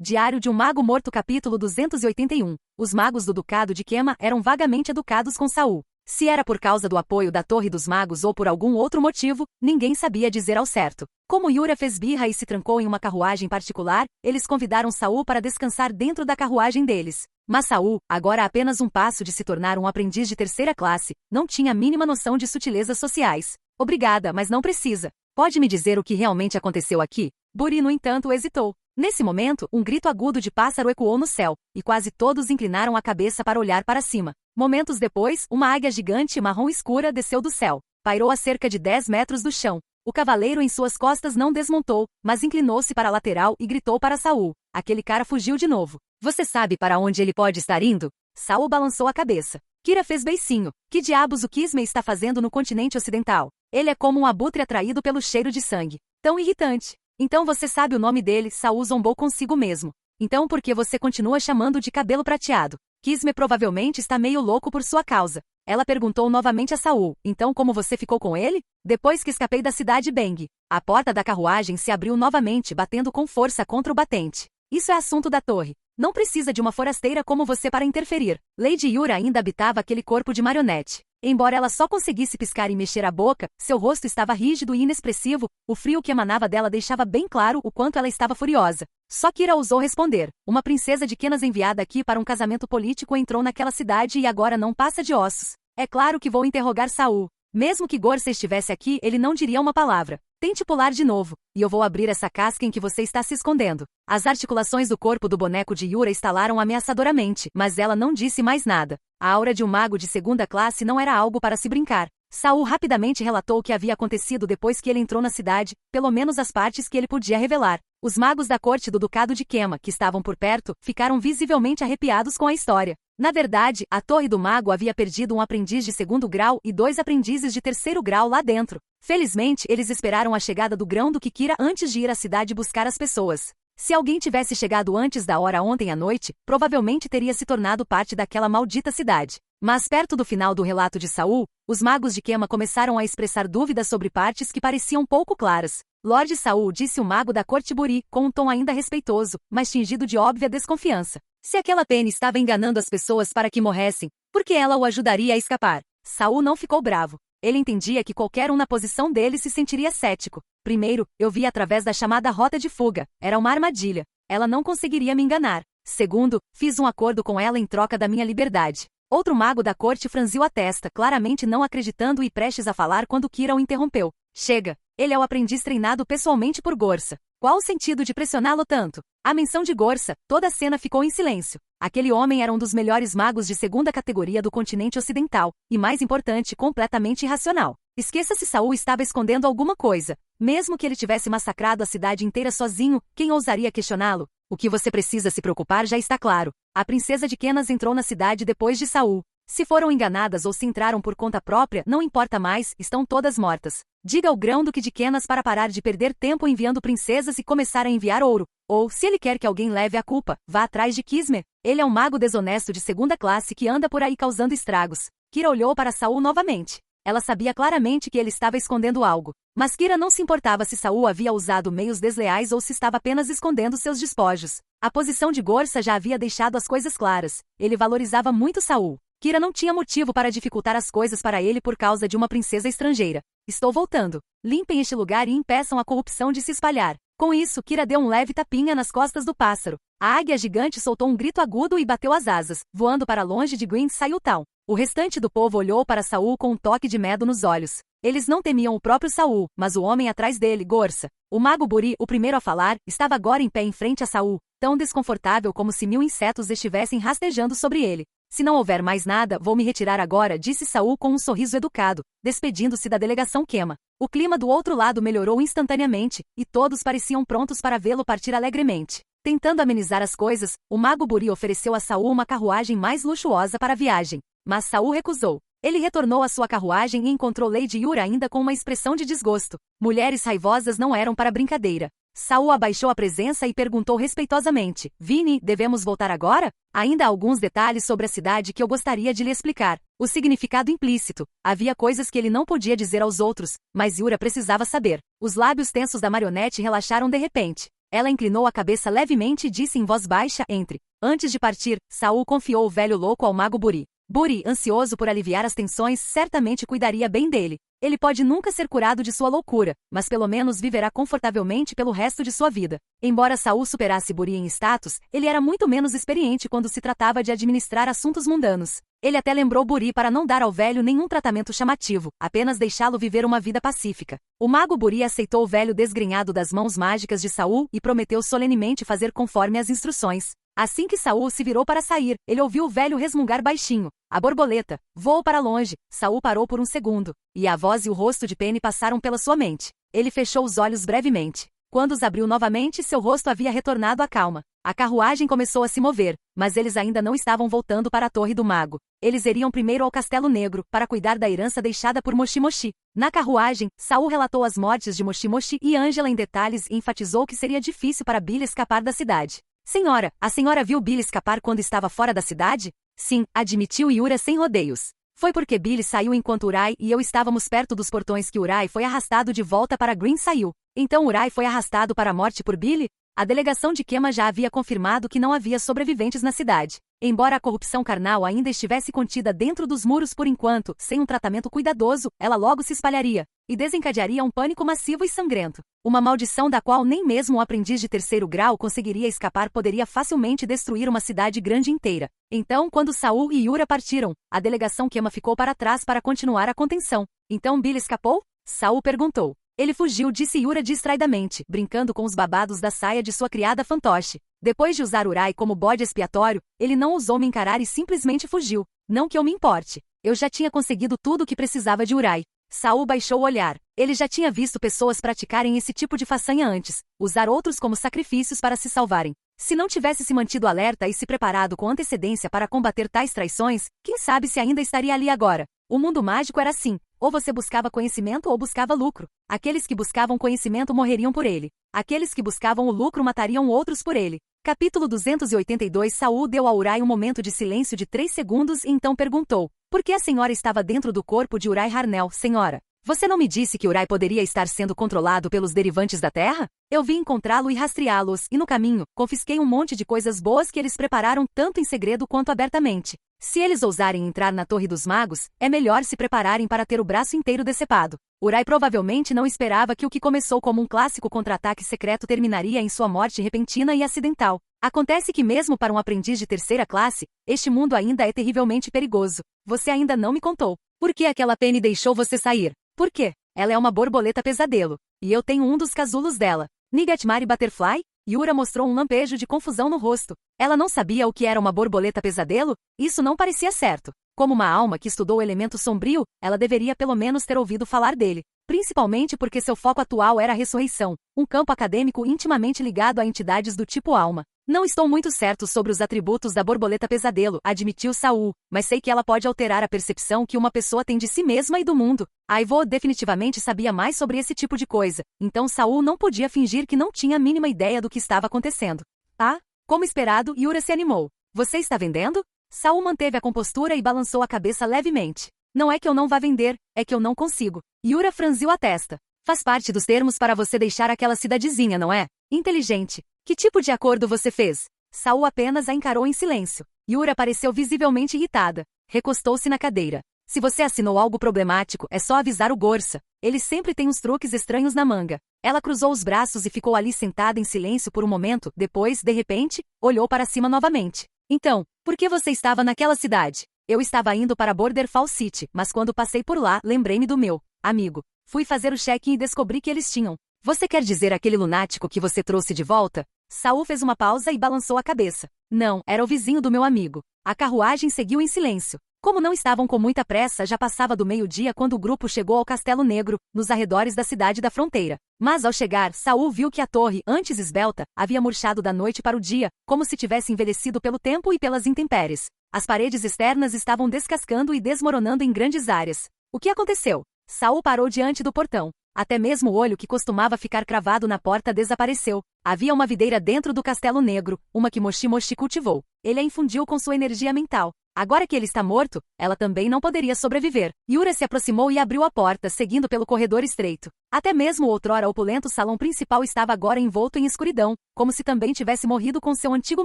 Diário de um Mago Morto capítulo 281. Os magos do Ducado de Quema eram vagamente educados com Saul. Se era por causa do apoio da Torre dos Magos ou por algum outro motivo, ninguém sabia dizer ao certo. Como Yura fez birra e se trancou em uma carruagem particular, eles convidaram Saul para descansar dentro da carruagem deles. Mas Saul, agora a apenas um passo de se tornar um aprendiz de terceira classe, não tinha a mínima noção de sutilezas sociais. Obrigada, mas não precisa. Pode me dizer o que realmente aconteceu aqui? Buri, no entanto, hesitou. Nesse momento, um grito agudo de pássaro ecoou no céu, e quase todos inclinaram a cabeça para olhar para cima. Momentos depois, uma águia gigante marrom escura desceu do céu. Pairou a cerca de 10 metros do chão. O cavaleiro em suas costas não desmontou, mas inclinou-se para a lateral e gritou para Saul. Aquele cara fugiu de novo. Você sabe para onde ele pode estar indo? Saul balançou a cabeça. Kira fez beicinho. Que diabos o Kisme está fazendo no continente ocidental? Ele é como um abutre atraído pelo cheiro de sangue. Tão irritante. Então você sabe o nome dele, Saul zombou consigo mesmo. Então por que você continua chamando de cabelo prateado? Kisme provavelmente está meio louco por sua causa. Ela perguntou novamente a Saul, então como você ficou com ele? Depois que escapei da cidade Beng. A porta da carruagem se abriu novamente batendo com força contra o batente. Isso é assunto da torre. Não precisa de uma forasteira como você para interferir. Lady Yura ainda habitava aquele corpo de marionete. Embora ela só conseguisse piscar e mexer a boca, seu rosto estava rígido e inexpressivo, o frio que emanava dela deixava bem claro o quanto ela estava furiosa. Só Kira ousou responder. Uma princesa de Kenas enviada aqui para um casamento político entrou naquela cidade e agora não passa de ossos. É claro que vou interrogar Saul. Mesmo que Gorsa estivesse aqui, ele não diria uma palavra. Tente pular de novo, e eu vou abrir essa casca em que você está se escondendo. As articulações do corpo do boneco de Yura estalaram ameaçadoramente, mas ela não disse mais nada. A aura de um mago de segunda classe não era algo para se brincar. Saul rapidamente relatou o que havia acontecido depois que ele entrou na cidade, pelo menos as partes que ele podia revelar. Os magos da corte do Ducado de Quema, que estavam por perto, ficaram visivelmente arrepiados com a história. Na verdade, a Torre do Mago havia perdido um aprendiz de segundo grau e 2 aprendizes de terceiro grau lá dentro. Felizmente, eles esperaram a chegada do Grão-Duque Kira antes de ir à cidade buscar as pessoas. Se alguém tivesse chegado antes da hora ontem à noite, provavelmente teria se tornado parte daquela maldita cidade. Mas perto do final do relato de Saul, os magos de Quema começaram a expressar dúvidas sobre partes que pareciam pouco claras. Lord Saul, disse o mago da corte Buri, com um tom ainda respeitoso, mas tingido de óbvia desconfiança. Se aquela Penny estava enganando as pessoas para que morressem, por que ela o ajudaria a escapar? Saul não ficou bravo. Ele entendia que qualquer um na posição dele se sentiria cético. Primeiro, eu vi através da chamada rota de fuga. Era uma armadilha. Ela não conseguiria me enganar. Segundo, fiz um acordo com ela em troca da minha liberdade. Outro mago da corte franziu a testa, claramente não acreditando e prestes a falar quando Kira o interrompeu. Chega. Ele é o aprendiz treinado pessoalmente por Gorsa. Qual o sentido de pressioná-lo tanto? À menção de Gorsa, toda a cena ficou em silêncio. Aquele homem era um dos melhores magos de segunda categoria do continente ocidental, e mais importante, completamente irracional. Esqueça se Saul estava escondendo alguma coisa. Mesmo que ele tivesse massacrado a cidade inteira sozinho, quem ousaria questioná-lo? O que você precisa se preocupar já está claro. A princesa de Kenas entrou na cidade depois de Saul. Se foram enganadas ou se entraram por conta própria, não importa mais, estão todas mortas. Diga ao Grão-Duque de Kenas para parar de perder tempo enviando princesas e começar a enviar ouro. Ou, se ele quer que alguém leve a culpa, vá atrás de Kisme. Ele é um mago desonesto de segunda classe que anda por aí causando estragos. Kira olhou para Saul novamente. Ela sabia claramente que ele estava escondendo algo. Mas Kira não se importava se Saul havia usado meios desleais ou se estava apenas escondendo seus despojos. A posição de Gorsa já havia deixado as coisas claras. Ele valorizava muito Saul. Kira não tinha motivo para dificultar as coisas para ele por causa de uma princesa estrangeira. Estou voltando. Limpem este lugar e impeçam a corrupção de se espalhar. Com isso, Kira deu um leve tapinha nas costas do pássaro. A águia gigante soltou um grito agudo e bateu as asas, voando para longe de Green Sayutown. O restante do povo olhou para Saul com um toque de medo nos olhos. Eles não temiam o próprio Saul, mas o homem atrás dele, Gorsa. O mago Buri, o primeiro a falar, estava agora em pé em frente a Saul, tão desconfortável como se 1000 insetos estivessem rastejando sobre ele. Se não houver mais nada, vou me retirar agora, disse Saul com um sorriso educado, despedindo-se da delegação Quema. O clima do outro lado melhorou instantaneamente, e todos pareciam prontos para vê-lo partir alegremente. Tentando amenizar as coisas, o mago Buri ofereceu a Saul uma carruagem mais luxuosa para a viagem. Mas Saul recusou. Ele retornou à sua carruagem e encontrou Lady Yura ainda com uma expressão de desgosto. Mulheres raivosas não eram para brincadeira. Saul abaixou a presença e perguntou respeitosamente, Vini, devemos voltar agora? Ainda há alguns detalhes sobre a cidade que eu gostaria de lhe explicar. O significado implícito. Havia coisas que ele não podia dizer aos outros, mas Yura precisava saber. Os lábios tensos da marionete relaxaram de repente. Ela inclinou a cabeça levemente e disse em voz baixa, entre. Antes de partir, Saul confiou o velho louco ao mago Buri. Buri, ansioso por aliviar as tensões, certamente cuidaria bem dele. Ele pode nunca ser curado de sua loucura, mas pelo menos viverá confortavelmente pelo resto de sua vida. Embora Saul superasse Buri em status, ele era muito menos experiente quando se tratava de administrar assuntos mundanos. Ele até lembrou Buri para não dar ao velho nenhum tratamento chamativo, apenas deixá-lo viver uma vida pacífica. O mago Buri aceitou o velho desgrenhado das mãos mágicas de Saul e prometeu solenemente fazer conforme as instruções. Assim que Saul se virou para sair, ele ouviu o velho resmungar baixinho. A borboleta voou para longe. Saul parou por um segundo, e a voz e o rosto de Penny passaram pela sua mente. Ele fechou os olhos brevemente. Quando os abriu novamente, seu rosto havia retornado à calma. A carruagem começou a se mover, mas eles ainda não estavam voltando para a Torre do Mago. Eles iriam primeiro ao Castelo Negro, para cuidar da herança deixada por Moshi Moshi. Na carruagem, Saul relatou as mortes de Moshi Moshi e Angela em detalhes e enfatizou que seria difícil para Billy escapar da cidade. Senhora, a senhora viu Billy escapar quando estava fora da cidade? Sim, admitiu Yura sem rodeios. Foi porque Billy saiu enquanto Urai e eu estávamos perto dos portões que Urai foi arrastado de volta para Green saiu. Então Urai foi arrastado para a morte por Billy? A delegação de Kema já havia confirmado que não havia sobreviventes na cidade. Embora a corrupção carnal ainda estivesse contida dentro dos muros por enquanto, sem um tratamento cuidadoso, ela logo se espalharia e desencadearia um pânico massivo e sangrento. Uma maldição da qual nem mesmo um aprendiz de 3º grau conseguiria escapar poderia facilmente destruir uma cidade grande inteira. Então, quando Saul e Yura partiram, a delegação Kema ficou para trás para continuar a contenção. Então Billy escapou? Saul perguntou. Ele fugiu, disse Yura distraidamente, brincando com os babados da saia de sua criada fantoche. Depois de usar Urai como bode expiatório, ele não ousou me encarar e simplesmente fugiu. Não que eu me importe. Eu já tinha conseguido tudo o que precisava de Urai. Saul baixou o olhar. Ele já tinha visto pessoas praticarem esse tipo de façanha antes, usar outros como sacrifícios para se salvarem. Se não tivesse se mantido alerta e se preparado com antecedência para combater tais traições, quem sabe se ainda estaria ali agora. O mundo mágico era assim. Ou você buscava conhecimento ou buscava lucro. Aqueles que buscavam conhecimento morreriam por ele. Aqueles que buscavam o lucro matariam outros por ele. Capítulo 282. Saul deu a Urai um momento de silêncio de 3 segundos e então perguntou. Por que a senhora estava dentro do corpo de Urai Harnell, senhora? Você não me disse que Urai poderia estar sendo controlado pelos derivantes da terra? Eu vim encontrá-lo e rastreá-los, e no caminho, confisquei um monte de coisas boas que eles prepararam tanto em segredo quanto abertamente. Se eles ousarem entrar na Torre dos Magos, é melhor se prepararem para ter o braço inteiro decepado. Urai provavelmente não esperava que o que começou como um clássico contra-ataque secreto terminaria em sua morte repentina e acidental. Acontece que mesmo para um aprendiz de 3ª classe, este mundo ainda é terrivelmente perigoso. Você ainda não me contou. Por que aquela Penny deixou você sair? Por quê? Ela é uma borboleta pesadelo. E eu tenho um dos casulos dela. Nigatmari Butterfly? Yura mostrou um lampejo de confusão no rosto. Ela não sabia o que era uma borboleta pesadelo? Isso não parecia certo. Como uma alma que estudou o elemento sombrio, ela deveria pelo menos ter ouvido falar dele. Principalmente porque seu foco atual era a ressurreição, um campo acadêmico intimamente ligado a entidades do tipo alma. Não estou muito certo sobre os atributos da borboleta pesadelo, admitiu Saul, mas sei que ela pode alterar a percepção que uma pessoa tem de si mesma e do mundo. Ivo definitivamente sabia mais sobre esse tipo de coisa, então Saul não podia fingir que não tinha a mínima ideia do que estava acontecendo. Ah, como esperado, Yura se animou. Você está vendendo? Saul manteve a compostura e balançou a cabeça levemente. Não é que eu não vá vender, é que eu não consigo. Yura franziu a testa. Faz parte dos termos para você deixar aquela cidadezinha, não é? Inteligente. Que tipo de acordo você fez? Saul apenas a encarou em silêncio. Yura pareceu visivelmente irritada. Recostou-se na cadeira. Se você assinou algo problemático, é só avisar o Gorsa. Ele sempre tem uns truques estranhos na manga. Ela cruzou os braços e ficou ali sentada em silêncio por um momento, depois, de repente, olhou para cima novamente. Então, por que você estava naquela cidade? Eu estava indo para Border Fall City, mas quando passei por lá, lembrei-me do meu amigo. Fui fazer o check-in e descobri que eles tinham. Você quer dizer aquele lunático que você trouxe de volta? Saul fez uma pausa e balançou a cabeça. Não, era o vizinho do meu amigo. A carruagem seguiu em silêncio. Como não estavam com muita pressa, já passava do meio-dia quando o grupo chegou ao Castelo Negro, nos arredores da cidade da fronteira. Mas ao chegar, Saul viu que a torre, antes esbelta, havia murchado da noite para o dia, como se tivesse envelhecido pelo tempo e pelas intempéries. As paredes externas estavam descascando e desmoronando em grandes áreas. O que aconteceu? Saul parou diante do portão. Até mesmo o olho que costumava ficar cravado na porta desapareceu. Havia uma videira dentro do Castelo Negro, uma que Moshi Moshi cultivou. Ele a infundiu com sua energia mental. Agora que ele está morto, ela também não poderia sobreviver. Yura se aproximou e abriu a porta, seguindo pelo corredor estreito. Até mesmo o outrora opulento salão principal estava agora envolto em escuridão, como se também tivesse morrido com seu antigo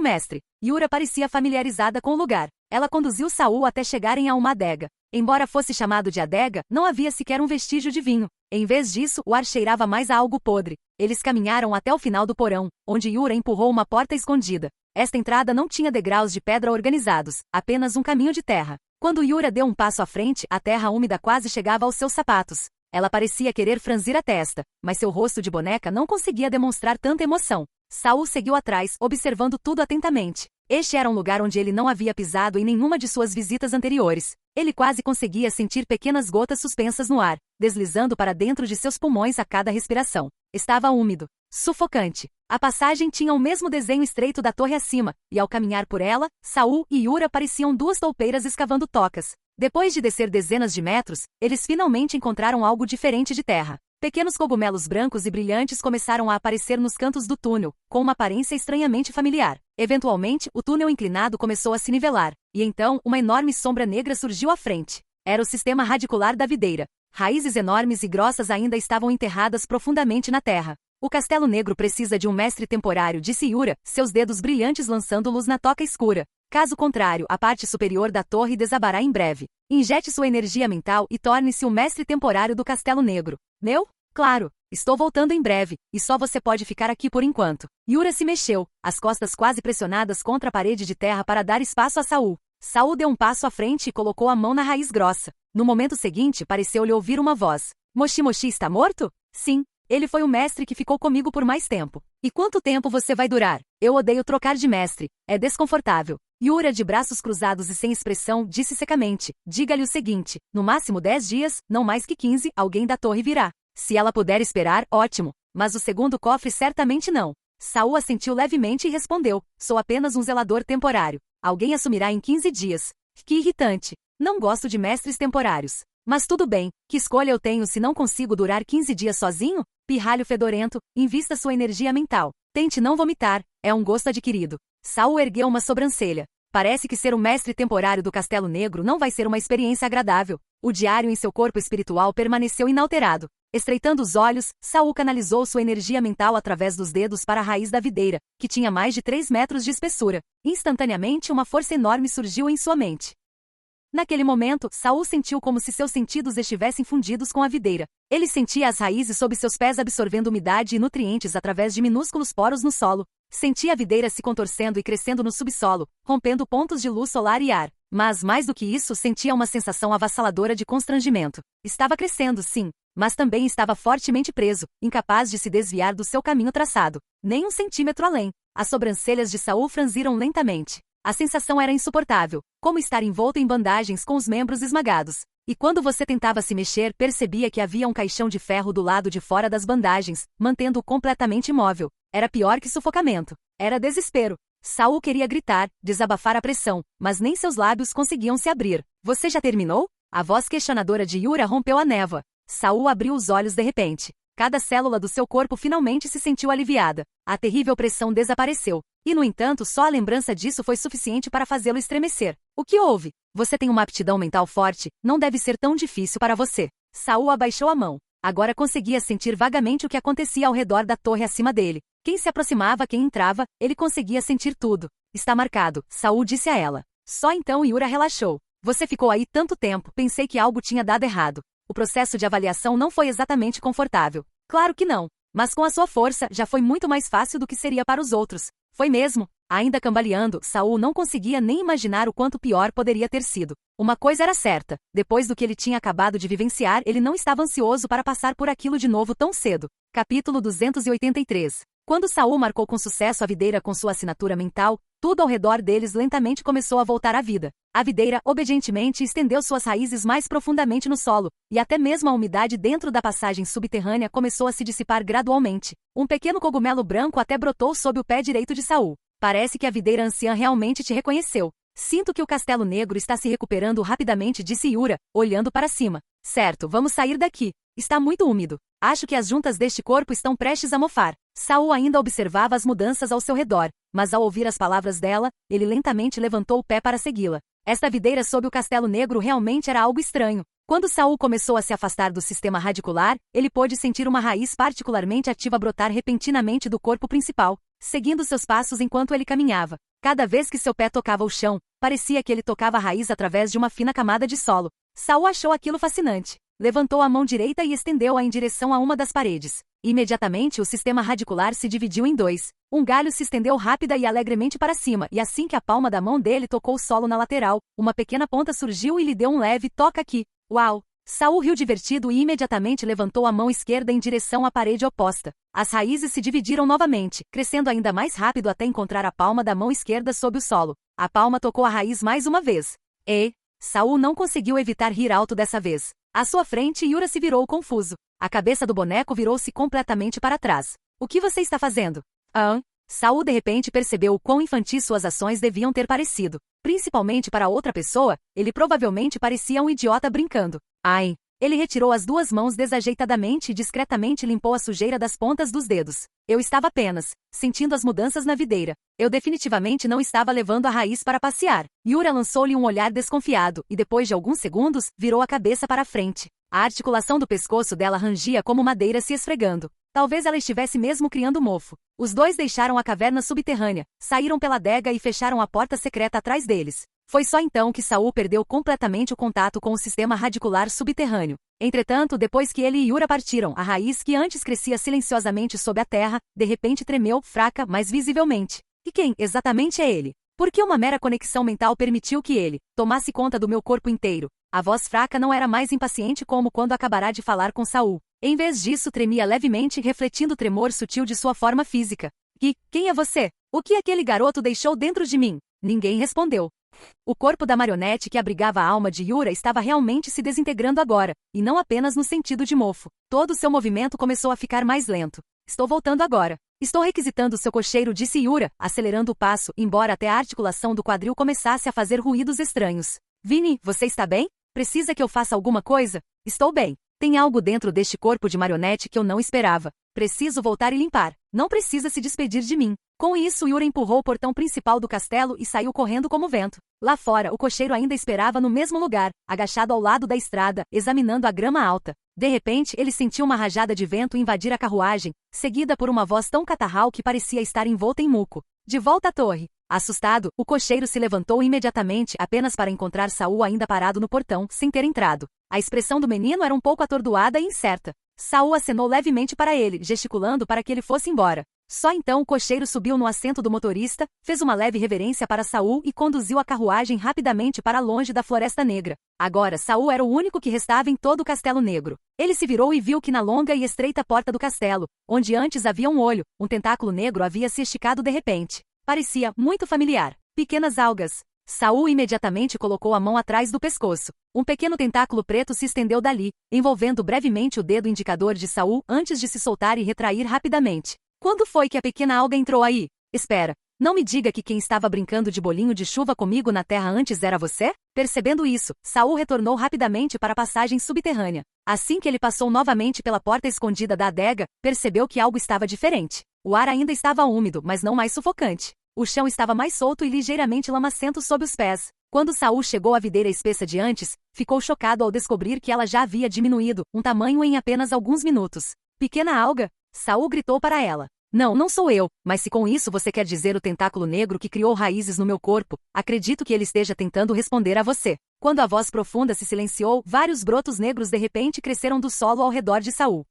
mestre. Yura parecia familiarizada com o lugar. Ela conduziu Saul até chegarem a uma adega. Embora fosse chamado de adega, não havia sequer um vestígio de vinho. Em vez disso, o ar cheirava mais a algo podre. Eles caminharam até o final do porão, onde Yura empurrou uma porta escondida. Esta entrada não tinha degraus de pedra organizados, apenas um caminho de terra. Quando Yura deu um passo à frente, a terra úmida quase chegava aos seus sapatos. Ela parecia querer franzir a testa, mas seu rosto de boneca não conseguia demonstrar tanta emoção. Saul seguiu atrás, observando tudo atentamente. Este era um lugar onde ele não havia pisado em nenhuma de suas visitas anteriores. Ele quase conseguia sentir pequenas gotas suspensas no ar, deslizando para dentro de seus pulmões a cada respiração. Estava úmido, sufocante. A passagem tinha o mesmo desenho estreito da torre acima, e ao caminhar por ela, Saul e Yura pareciam duas toupeiras escavando tocas. Depois de descer dezenas de metros, eles finalmente encontraram algo diferente de terra. Pequenos cogumelos brancos e brilhantes começaram a aparecer nos cantos do túnel, com uma aparência estranhamente familiar. Eventualmente, o túnel inclinado começou a se nivelar, e então uma enorme sombra negra surgiu à frente. Era o sistema radicular da videira. Raízes enormes e grossas ainda estavam enterradas profundamente na terra. O castelo negro precisa de um mestre temporário, disse Yura, seus dedos brilhantes lançando luz na toca escura. Caso contrário, a parte superior da torre desabará em breve. Injete sua energia mental e torne-se o mestre temporário do castelo negro. Meu? Claro. Estou voltando em breve, e só você pode ficar aqui por enquanto. Yura se mexeu, as costas quase pressionadas contra a parede de terra para dar espaço a Saul. Saul deu um passo à frente e colocou a mão na raiz grossa. No momento seguinte, pareceu-lhe ouvir uma voz. Moshi Moshi está morto? Sim. Ele foi o mestre que ficou comigo por mais tempo. E quanto tempo você vai durar? Eu odeio trocar de mestre. É desconfortável. Yura, de braços cruzados e sem expressão, disse secamente. Diga-lhe o seguinte, no máximo 10 dias, não mais que 15, alguém da torre virá. Se ela puder esperar, ótimo. Mas o segundo cofre certamente não. Saul assentiu levemente e respondeu. Sou apenas um zelador temporário. Alguém assumirá em 15 dias. Que irritante. Não gosto de mestres temporários. Mas tudo bem, que escolha eu tenho se não consigo durar 15 dias sozinho? Pirralho fedorento, invista sua energia mental. Tente não vomitar, é um gosto adquirido. Saul ergueu uma sobrancelha. Parece que ser o mestre temporário do Castelo Negro não vai ser uma experiência agradável. O diário em seu corpo espiritual permaneceu inalterado. Estreitando os olhos, Saul canalizou sua energia mental através dos dedos para a raiz da videira, que tinha mais de 3 metros de espessura. Instantaneamente uma força enorme surgiu em sua mente. Naquele momento, Saul sentiu como se seus sentidos estivessem fundidos com a videira. Ele sentia as raízes sob seus pés absorvendo umidade e nutrientes através de minúsculos poros no solo. Sentia a videira se contorcendo e crescendo no subsolo, rompendo pontos de luz solar e ar. Mas, mais do que isso, sentia uma sensação avassaladora de constrangimento. Estava crescendo, sim, mas também estava fortemente preso, incapaz de se desviar do seu caminho traçado. Nem um centímetro além. As sobrancelhas de Saul franziram lentamente. A sensação era insuportável, como estar envolto em bandagens com os membros esmagados. E quando você tentava se mexer, percebia que havia um caixão de ferro do lado de fora das bandagens, mantendo-o completamente imóvel. Era pior que sufocamento. Era desespero. Saul queria gritar, desabafar a pressão, mas nem seus lábios conseguiam se abrir. Você já terminou? A voz questionadora de Yura rompeu a névoa. Saul abriu os olhos de repente. Cada célula do seu corpo finalmente se sentiu aliviada. A terrível pressão desapareceu. E, no entanto, só a lembrança disso foi suficiente para fazê-lo estremecer. O que houve? Você tem uma aptidão mental forte, não deve ser tão difícil para você. Saul abaixou a mão. Agora conseguia sentir vagamente o que acontecia ao redor da torre acima dele. Quem se aproximava, quem entrava, ele conseguia sentir tudo. Está marcado, Saul disse a ela. Só então Yura relaxou. Você ficou aí tanto tempo, pensei que algo tinha dado errado. O processo de avaliação não foi exatamente confortável. Claro que não. Mas com a sua força, já foi muito mais fácil do que seria para os outros. Foi mesmo. Ainda cambaleando, Saul não conseguia nem imaginar o quanto pior poderia ter sido. Uma coisa era certa. Depois do que ele tinha acabado de vivenciar, ele não estava ansioso para passar por aquilo de novo tão cedo. Capítulo 283. Quando Saul marcou com sucesso a videira com sua assinatura mental, tudo ao redor deles lentamente começou a voltar à vida. A videira, obedientemente, estendeu suas raízes mais profundamente no solo, e até mesmo a umidade dentro da passagem subterrânea começou a se dissipar gradualmente. Um pequeno cogumelo branco até brotou sob o pé direito de Saul. Parece que a videira anciã realmente te reconheceu. Sinto que o Castelo Negro está se recuperando rapidamente, disse Yura, olhando para cima. Certo, vamos sair daqui. Está muito úmido. Acho que as juntas deste corpo estão prestes a mofar. Saul ainda observava as mudanças ao seu redor, mas ao ouvir as palavras dela, ele lentamente levantou o pé para segui-la. Esta videira sob o Castelo Negro realmente era algo estranho. Quando Saul começou a se afastar do sistema radicular, ele pôde sentir uma raiz particularmente ativa brotar repentinamente do corpo principal, seguindo seus passos enquanto ele caminhava. Cada vez que seu pé tocava o chão, parecia que ele tocava a raiz através de uma fina camada de solo. Saul achou aquilo fascinante. Levantou a mão direita e estendeu-a em direção a uma das paredes. Imediatamente o sistema radicular se dividiu em dois. Um galho se estendeu rápida e alegremente para cima, e assim que a palma da mão dele tocou o solo na lateral, uma pequena ponta surgiu e lhe deu um leve toque aqui. Uau! Saul riu divertido e imediatamente levantou a mão esquerda em direção à parede oposta. As raízes se dividiram novamente, crescendo ainda mais rápido até encontrar a palma da mão esquerda sob o solo. A palma tocou a raiz mais uma vez. Saul não conseguiu evitar rir alto dessa vez. À sua frente, Yura se virou confuso. A cabeça do boneco virou-se completamente para trás. O que você está fazendo? Saul de repente percebeu o quão infantis suas ações deviam ter parecido. Principalmente para outra pessoa, ele provavelmente parecia um idiota brincando. Ele retirou as duas mãos desajeitadamente e discretamente limpou a sujeira das pontas dos dedos. Eu estava apenas sentindo as mudanças na videira. Eu definitivamente não estava levando a raiz para passear. Yura lançou-lhe um olhar desconfiado e depois de alguns segundos, virou a cabeça para a frente. A articulação do pescoço dela rangia como madeira se esfregando. Talvez ela estivesse mesmo criando mofo. Os dois deixaram a caverna subterrânea, saíram pela adega e fecharam a porta secreta atrás deles. Foi só então que Saul perdeu completamente o contato com o sistema radicular subterrâneo. Entretanto, depois que ele e Yura partiram, a raiz que antes crescia silenciosamente sob a terra, de repente tremeu, fraca, mas visivelmente. E quem, exatamente é ele? Por que uma mera conexão mental permitiu que ele tomasse conta do meu corpo inteiro? A voz fraca não era mais impaciente como quando acabará de falar com Saul. Em vez disso, tremia levemente, refletindo o tremor sutil de sua forma física. Quem é você? O que aquele garoto deixou dentro de mim? Ninguém respondeu. O corpo da marionete que abrigava a alma de Yura estava realmente se desintegrando agora, e não apenas no sentido de mofo. Todo seu movimento começou a ficar mais lento. Estou voltando agora. Estou requisitando seu cocheiro, disse Yura, acelerando o passo, embora até a articulação do quadril começasse a fazer ruídos estranhos. Vinny, você está bem? Precisa que eu faça alguma coisa? Estou bem. Tem algo dentro deste corpo de marionete que eu não esperava. Preciso voltar e limpar. Não precisa se despedir de mim. Com isso, Yura empurrou o portão principal do castelo e saiu correndo como vento. Lá fora, o cocheiro ainda esperava no mesmo lugar, agachado ao lado da estrada, examinando a grama alta. De repente, ele sentiu uma rajada de vento invadir a carruagem, seguida por uma voz tão catarral que parecia estar envolta em muco. De volta à torre. Assustado, o cocheiro se levantou imediatamente apenas para encontrar Saul ainda parado no portão, sem ter entrado. A expressão do menino era um pouco atordoada e incerta. Saul acenou levemente para ele, gesticulando para que ele fosse embora. Só então o cocheiro subiu no assento do motorista, fez uma leve reverência para Saul e conduziu a carruagem rapidamente para longe da Floresta Negra. Agora Saul era o único que restava em todo o Castelo Negro. Ele se virou e viu que na longa e estreita porta do castelo, onde antes havia um olho, um tentáculo negro havia se esticado de repente. Parecia muito familiar. Pequenas algas. Saul imediatamente colocou a mão atrás do pescoço. Um pequeno tentáculo preto se estendeu dali, envolvendo brevemente o dedo indicador de Saul antes de se soltar e retrair rapidamente. Quando foi que a pequena alga entrou aí? Espera. Não me diga que quem estava brincando de bolinho de chuva comigo na terra antes era você? Percebendo isso, Saul retornou rapidamente para a passagem subterrânea. Assim que ele passou novamente pela porta escondida da adega, percebeu que algo estava diferente. O ar ainda estava úmido, mas não mais sufocante. O chão estava mais solto e ligeiramente lamacento sob os pés. Quando Saul chegou à videira espessa de antes, ficou chocado ao descobrir que ela já havia diminuído um tamanho em apenas alguns minutos. Pequena alga? Saul gritou para ela. Não sou eu, mas se com isso você quer dizer o tentáculo negro que criou raízes no meu corpo, acredito que ele esteja tentando responder a você. Quando a voz profunda se silenciou, vários brotos negros de repente cresceram do solo ao redor de Saul.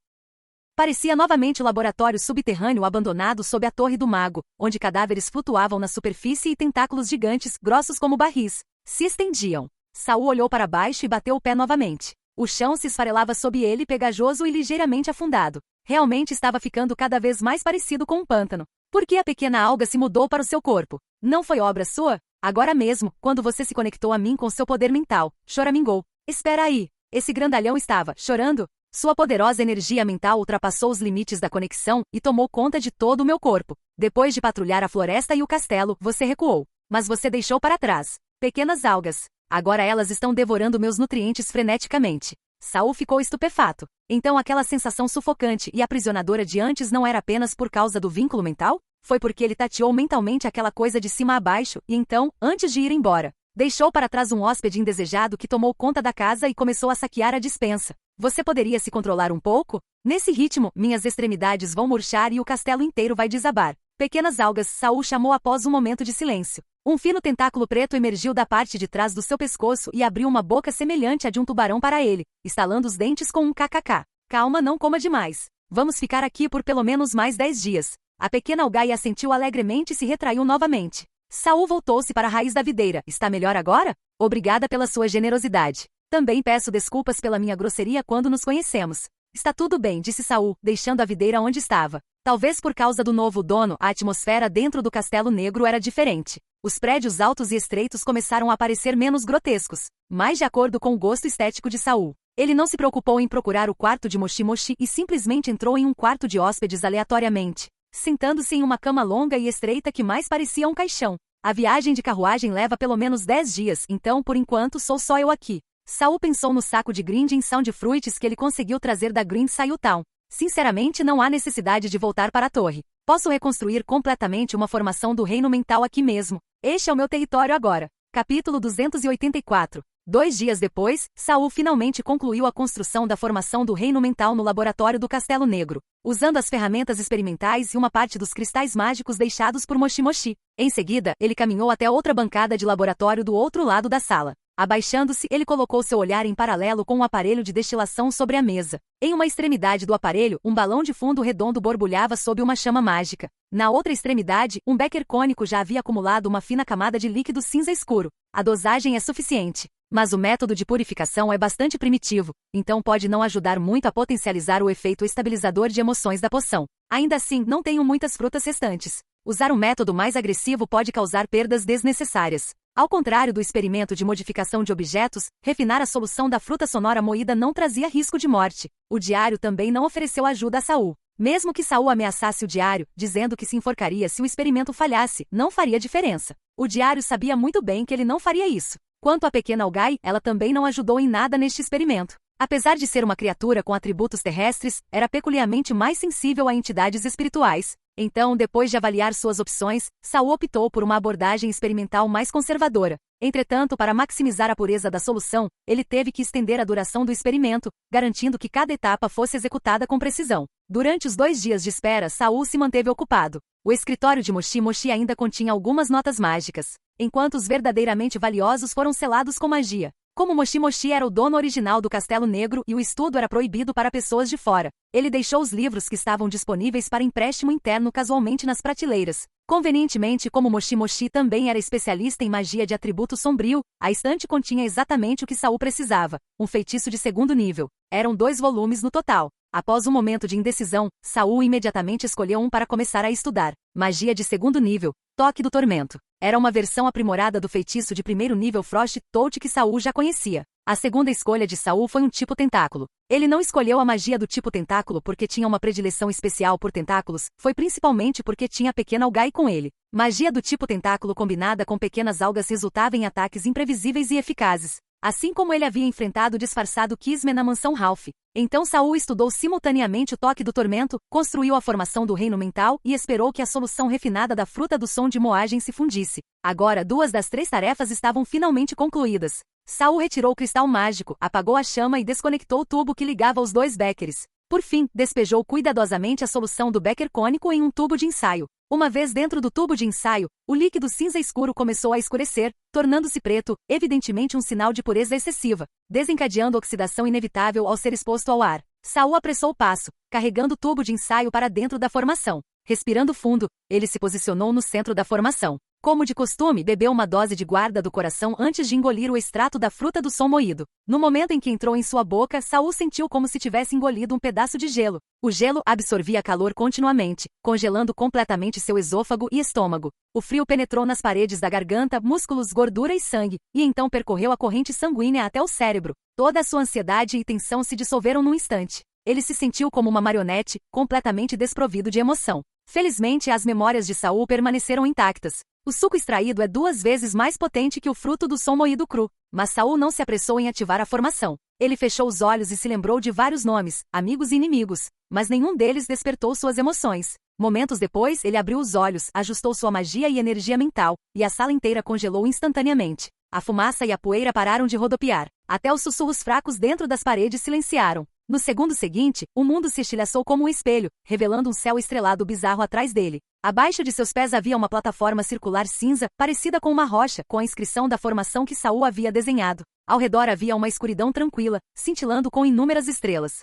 Parecia novamente o laboratório subterrâneo abandonado sob a Torre do Mago, onde cadáveres flutuavam na superfície e tentáculos gigantes, grossos como barris, se estendiam. Saul olhou para baixo e bateu o pé novamente. O chão se esfarelava sob ele, pegajoso e ligeiramente afundado. Realmente estava ficando cada vez mais parecido com um pântano. Por que a pequena alga se mudou para o seu corpo? Não foi obra sua? Agora mesmo, quando você se conectou a mim com seu poder mental, choramingou. Espera aí. Esse grandalhão estava chorando? Sua poderosa energia mental ultrapassou os limites da conexão e tomou conta de todo o meu corpo. Depois de patrulhar a floresta e o castelo, você recuou. Mas você deixou para trás pequenas algas. Agora elas estão devorando meus nutrientes freneticamente. Saul ficou estupefato. Então aquela sensação sufocante e aprisionadora de antes não era apenas por causa do vínculo mental? Foi porque ele tateou mentalmente aquela coisa de cima a baixo e então, antes de ir embora, Deixou para trás um hóspede indesejado que tomou conta da casa e começou a saquear a despensa. Você poderia se controlar um pouco? Nesse ritmo, minhas extremidades vão murchar e o castelo inteiro vai desabar. Pequenas algas, Saul chamou após um momento de silêncio. Um fino tentáculo preto emergiu da parte de trás do seu pescoço e abriu uma boca semelhante à de um tubarão para ele, estalando os dentes com um kkk. Calma, não coma demais. Vamos ficar aqui por pelo menos mais 10 dias. A pequena algaia assentiu alegremente e se retraiu novamente. Saul voltou-se para a raiz da videira. Está melhor agora? Obrigada pela sua generosidade. Também peço desculpas pela minha grosseria quando nos conhecemos. Está tudo bem, disse Saul, deixando a videira onde estava. Talvez por causa do novo dono, a atmosfera dentro do Castelo Negro era diferente. Os prédios altos e estreitos começaram a parecer menos grotescos, mais de acordo com o gosto estético de Saul. Ele não se preocupou em procurar o quarto de Moshi Moshi e simplesmente entrou em um quarto de hóspedes aleatoriamente, sentando-se em uma cama longa e estreita que mais parecia um caixão. A viagem de carruagem leva pelo menos 10 dias, então por enquanto sou só eu aqui. Saul pensou no saco de Grinding Sound Fruits que ele conseguiu trazer da Green Sail Town. Sinceramente, não há necessidade de voltar para a torre. Posso reconstruir completamente uma formação do reino mental aqui mesmo. Este é o meu território agora. Capítulo 284. 2 dias depois, Saul finalmente concluiu a construção da formação do reino mental no laboratório do Castelo Negro, usando as ferramentas experimentais e uma parte dos cristais mágicos deixados por Moshi Moshi. Em seguida, ele caminhou até outra bancada de laboratório do outro lado da sala. Abaixando-se, ele colocou seu olhar em paralelo com um aparelho de destilação sobre a mesa. Em uma extremidade do aparelho, um balão de fundo redondo borbulhava sob uma chama mágica. Na outra extremidade, um becker cônico já havia acumulado uma fina camada de líquido cinza escuro. A dosagem é suficiente, mas o método de purificação é bastante primitivo, então pode não ajudar muito a potencializar o efeito estabilizador de emoções da poção. Ainda assim, não tenho muitas frutas restantes. Usar um método mais agressivo pode causar perdas desnecessárias. Ao contrário do experimento de modificação de objetos, refinar a solução da fruta sonora moída não trazia risco de morte. O diário também não ofereceu ajuda a Saul. Mesmo que Saul ameaçasse o diário, dizendo que se enforcaria se o experimento falhasse, não faria diferença. O diário sabia muito bem que ele não faria isso. Quanto à pequena Algai, ela também não ajudou em nada neste experimento. Apesar de ser uma criatura com atributos terrestres, era peculiarmente mais sensível a entidades espirituais. Então, depois de avaliar suas opções, Saul optou por uma abordagem experimental mais conservadora. Entretanto, para maximizar a pureza da solução, ele teve que estender a duração do experimento, garantindo que cada etapa fosse executada com precisão. Durante os 2 dias de espera, Saul se manteve ocupado. O escritório de Moshi Moshi ainda continha algumas notas mágicas, enquanto os verdadeiramente valiosos foram selados com magia. Como Moshi Moshi era o dono original do Castelo Negro e o estudo era proibido para pessoas de fora, ele deixou os livros que estavam disponíveis para empréstimo interno casualmente nas prateleiras. Convenientemente, como Moshi Moshi também era especialista em magia de atributo sombrio, a estante continha exatamente o que Saul precisava, um feitiço de 2º nível. Eram 2 volumes no total. Após um momento de indecisão, Saul imediatamente escolheu um para começar a estudar. Magia de 2º nível, Toque do Tormento. Era uma versão aprimorada do feitiço de 1º nível Frost Touch que Saul já conhecia. A segunda escolha de Saul foi um tipo tentáculo. Ele não escolheu a magia do tipo tentáculo porque tinha uma predileção especial por tentáculos, foi principalmente porque tinha a pequena Algai com ele. Magia do tipo tentáculo combinada com pequenas algas resultava em ataques imprevisíveis e eficazes, assim como ele havia enfrentado o disfarçado Kismet na mansão Ralph. Então Saul estudou simultaneamente o Toque do Tormento, construiu a formação do reino mental e esperou que a solução refinada da fruta do som de moagem se fundisse. Agora 2 das 3 tarefas estavam finalmente concluídas. Saul retirou o cristal mágico, apagou a chama e desconectou o tubo que ligava os 2 beckers. Por fim, despejou cuidadosamente a solução do becker cônico em um tubo de ensaio. Uma vez dentro do tubo de ensaio, o líquido cinza escuro começou a escurecer, tornando-se preto, evidentemente um sinal de pureza excessiva, desencadeando oxidação inevitável ao ser exposto ao ar. Saul apressou o passo, carregando o tubo de ensaio para dentro da formação. Respirando fundo, ele se posicionou no centro da formação. Como de costume, bebeu uma dose de guarda do coração antes de engolir o extrato da fruta do som moído. No momento em que entrou em sua boca, Saul sentiu como se tivesse engolido um pedaço de gelo. O gelo absorvia calor continuamente, congelando completamente seu esôfago e estômago. O frio penetrou nas paredes da garganta, músculos, gordura e sangue, e então percorreu a corrente sanguínea até o cérebro. Toda a sua ansiedade e tensão se dissolveram num instante. Ele se sentiu como uma marionete, completamente desprovido de emoção. Felizmente, as memórias de Saul permaneceram intactas. O suco extraído é 2 vezes mais potente que o fruto do som moído cru, mas Saul não se apressou em ativar a formação. Ele fechou os olhos e se lembrou de vários nomes, amigos e inimigos, mas nenhum deles despertou suas emoções. Momentos depois, ele abriu os olhos, ajustou sua magia e energia mental, e a sala inteira congelou instantaneamente. A fumaça e a poeira pararam de rodopiar. Até os sussurros fracos dentro das paredes silenciaram. No segundo seguinte, o mundo se estilhaçou como um espelho, revelando um céu estrelado bizarro atrás dele. Abaixo de seus pés havia uma plataforma circular cinza, parecida com uma rocha, com a inscrição da formação que Saul havia desenhado. Ao redor havia uma escuridão tranquila, cintilando com inúmeras estrelas.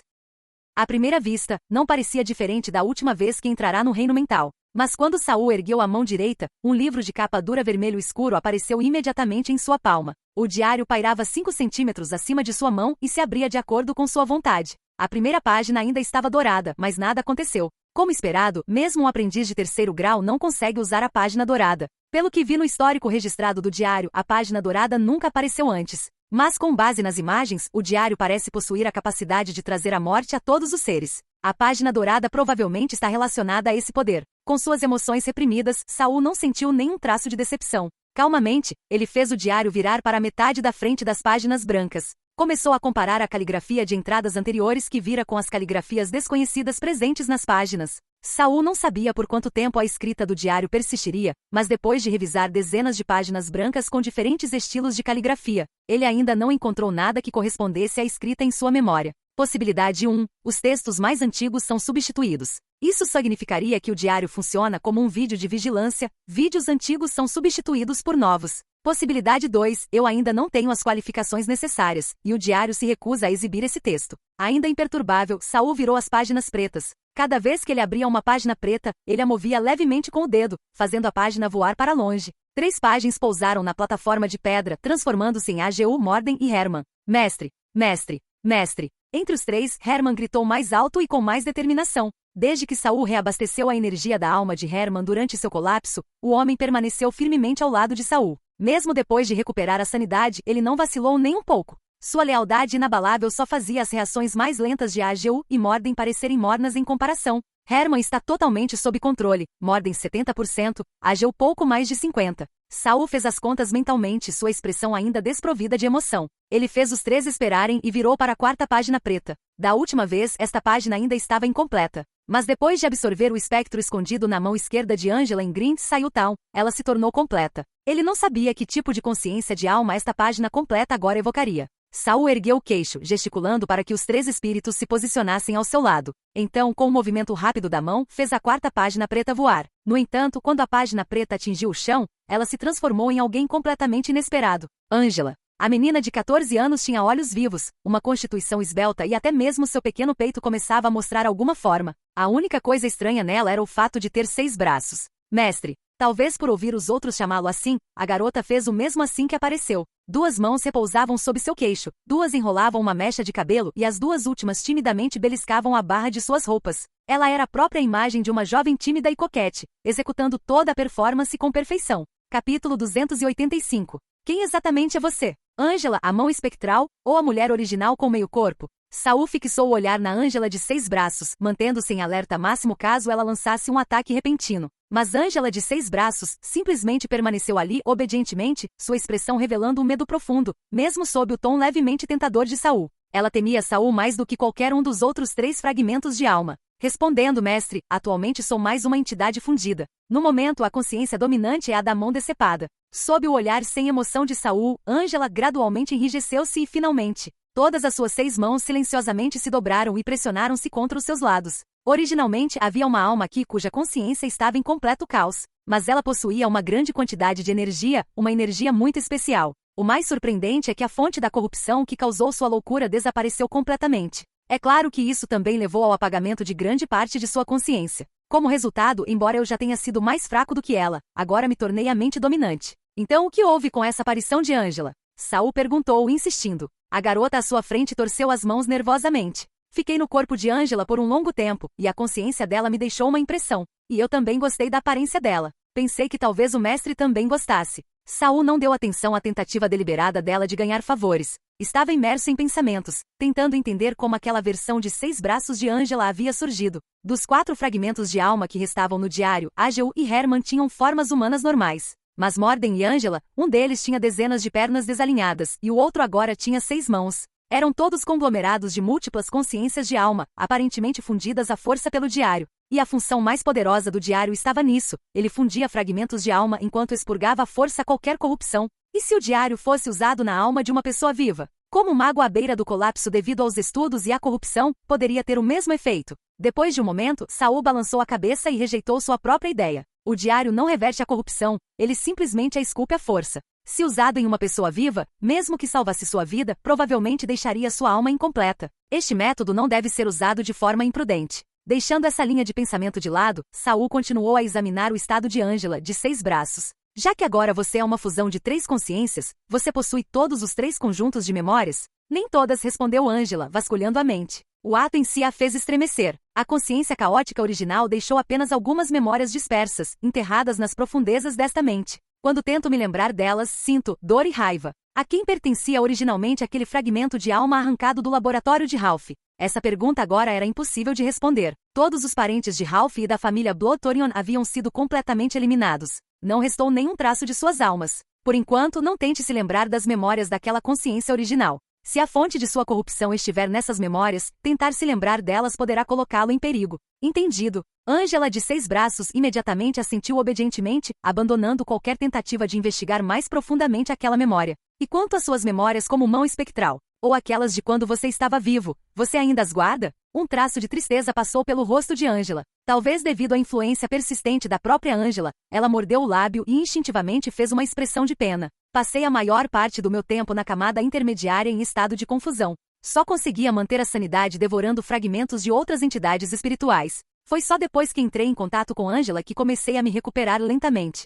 À primeira vista, não parecia diferente da última vez que entrará no reino mental. Mas quando Saul ergueu a mão direita, um livro de capa dura vermelho escuro apareceu imediatamente em sua palma. O diário pairava 5 centímetros acima de sua mão e se abria de acordo com sua vontade. A primeira página ainda estava dourada, mas nada aconteceu. Como esperado, mesmo um aprendiz de 3º grau não consegue usar a página dourada. Pelo que vi no histórico registrado do diário, a página dourada nunca apareceu antes. Mas com base nas imagens, o diário parece possuir a capacidade de trazer a morte a todos os seres. A página dourada provavelmente está relacionada a esse poder. Com suas emoções reprimidas, Saul não sentiu nenhum traço de decepção. Calmamente, ele fez o diário virar para a metade da frente das páginas brancas. Começou a comparar a caligrafia de entradas anteriores que vira com as caligrafias desconhecidas presentes nas páginas. Saul não sabia por quanto tempo a escrita do diário persistiria, mas depois de revisar dezenas de páginas brancas com diferentes estilos de caligrafia, ele ainda não encontrou nada que correspondesse à escrita em sua memória. Possibilidade 1. Os textos mais antigos são substituídos. Isso significaria que o diário funciona como um vídeo de vigilância, vídeos antigos são substituídos por novos. Possibilidade 2. Eu ainda não tenho as qualificações necessárias, e o diário se recusa a exibir esse texto. Ainda imperturbável, Saul virou as páginas pretas. Cada vez que ele abria uma página preta, ele a movia levemente com o dedo, fazendo a página voar para longe. 3 páginas pousaram na plataforma de pedra, transformando-se em AGU, Morden e Herman. Mestre, mestre, mestre. Entre os 3, Herman gritou mais alto e com mais determinação. Desde que Saul reabasteceu a energia da alma de Herman durante seu colapso, o homem permaneceu firmemente ao lado de Saul. Mesmo depois de recuperar a sanidade, ele não vacilou nem um pouco. Sua lealdade inabalável só fazia as reações mais lentas de AGU e Morden parecerem mornas em comparação. Herman está totalmente sob controle, Morden 70%, AGU pouco mais de 50%. Saul fez as contas mentalmente, sua expressão ainda desprovida de emoção. Ele fez os 3 esperarem e virou para a 4ª página preta. Da última vez, esta página ainda estava incompleta. Mas depois de absorver o espectro escondido na mão esquerda de Angela em Grint Saiu Town, ela se tornou completa. Ele não sabia que tipo de consciência de alma esta página completa agora evocaria. Saul ergueu o queixo, gesticulando para que os 3 espíritos se posicionassem ao seu lado. Então, com um movimento rápido da mão, fez a 4ª página preta voar. No entanto, quando a página preta atingiu o chão, ela se transformou em alguém completamente inesperado. Angela. A menina de 14 anos tinha olhos vivos, uma constituição esbelta e até mesmo seu pequeno peito começava a mostrar alguma forma. A única coisa estranha nela era o fato de ter 6 braços. Mestre. Talvez por ouvir os outros chamá-lo assim, a garota fez o mesmo assim que apareceu. 2 mãos repousavam sob seu queixo, 2 enrolavam uma mecha de cabelo e as 2 últimas timidamente beliscavam a barra de suas roupas. Ela era a própria imagem de uma jovem tímida e coquete, executando toda a performance com perfeição. Capítulo 285. Quem exatamente é você? Angela, a mão espectral, ou a mulher original com meio corpo? Saul fixou o olhar na Angela de 6 braços, mantendo-se em alerta máximo caso ela lançasse um ataque repentino. Mas Angela de 6 braços simplesmente permaneceu ali obedientemente, sua expressão revelando um medo profundo, mesmo sob o tom levemente tentador de Saul. Ela temia Saul mais do que qualquer um dos outros 3 fragmentos de alma. Respondendo, mestre, atualmente sou mais uma entidade fundida. No momento, a consciência dominante é a da mão decepada. Sob o olhar sem emoção de Saul, Angela gradualmente enrijeceu-se e finalmente, todas as suas 6 mãos silenciosamente se dobraram e pressionaram-se contra os seus lados. Originalmente havia uma alma aqui cuja consciência estava em completo caos, mas ela possuía uma grande quantidade de energia, uma energia muito especial. O mais surpreendente é que a fonte da corrupção que causou sua loucura desapareceu completamente. É claro que isso também levou ao apagamento de grande parte de sua consciência. Como resultado, embora eu já tenha sido mais fraco do que ela, agora me tornei a mente dominante. Então o que houve com essa aparição de Angela? Saul perguntou, insistindo. A garota à sua frente torceu as mãos nervosamente. Fiquei no corpo de Angela por um longo tempo, e a consciência dela me deixou uma impressão. E eu também gostei da aparência dela. Pensei que talvez o mestre também gostasse. Saul não deu atenção à tentativa deliberada dela de ganhar favores. Estava imerso em pensamentos, tentando entender como aquela versão de 6 braços de Angela havia surgido. Dos 4 fragmentos de alma que restavam no diário, Ageu e Herman tinham formas humanas normais. Mas Morden e Angela, um deles tinha dezenas de pernas desalinhadas, e o outro agora tinha 6 mãos. Eram todos conglomerados de múltiplas consciências de alma, aparentemente fundidas à força pelo diário. E a função mais poderosa do diário estava nisso. Ele fundia fragmentos de alma enquanto expurgava à força qualquer corrupção. E se o diário fosse usado na alma de uma pessoa viva? Como o mago à beira do colapso devido aos estudos e à corrupção, poderia ter o mesmo efeito. Depois de um momento, Saul balançou a cabeça e rejeitou sua própria ideia. O diário não reverte a corrupção, ele simplesmente a esculpe à força. Se usado em uma pessoa viva, mesmo que salvasse sua vida, provavelmente deixaria sua alma incompleta. Este método não deve ser usado de forma imprudente. Deixando essa linha de pensamento de lado, Saul continuou a examinar o estado de Ângela, de 6 braços. Já que agora você é uma fusão de 3 consciências, você possui todos os 3 conjuntos de memórias? Nem todas, respondeu Ângela, vasculhando a mente. O ato em si a fez estremecer. A consciência caótica original deixou apenas algumas memórias dispersas, enterradas nas profundezas desta mente. Quando tento me lembrar delas, sinto dor e raiva. A quem pertencia originalmente aquele fragmento de alma arrancado do laboratório de Ralph? Essa pergunta agora era impossível de responder. Todos os parentes de Ralph e da família Blood-Torion haviam sido completamente eliminados. Não restou nenhum traço de suas almas. Por enquanto, não tente se lembrar das memórias daquela consciência original. Se a fonte de sua corrupção estiver nessas memórias, tentar se lembrar delas poderá colocá-lo em perigo. Entendido. Ângela de 6 braços imediatamente assentiu obedientemente, abandonando qualquer tentativa de investigar mais profundamente aquela memória. E quanto às suas memórias como mão espectral, ou aquelas de quando você estava vivo, você ainda as guarda? Um traço de tristeza passou pelo rosto de Ângela. Talvez devido à influência persistente da própria Ângela, ela mordeu o lábio e instintivamente fez uma expressão de pena. Passei a maior parte do meu tempo na camada intermediária em estado de confusão. Só conseguia manter a sanidade devorando fragmentos de outras entidades espirituais. Foi só depois que entrei em contato com Ângela que comecei a me recuperar lentamente.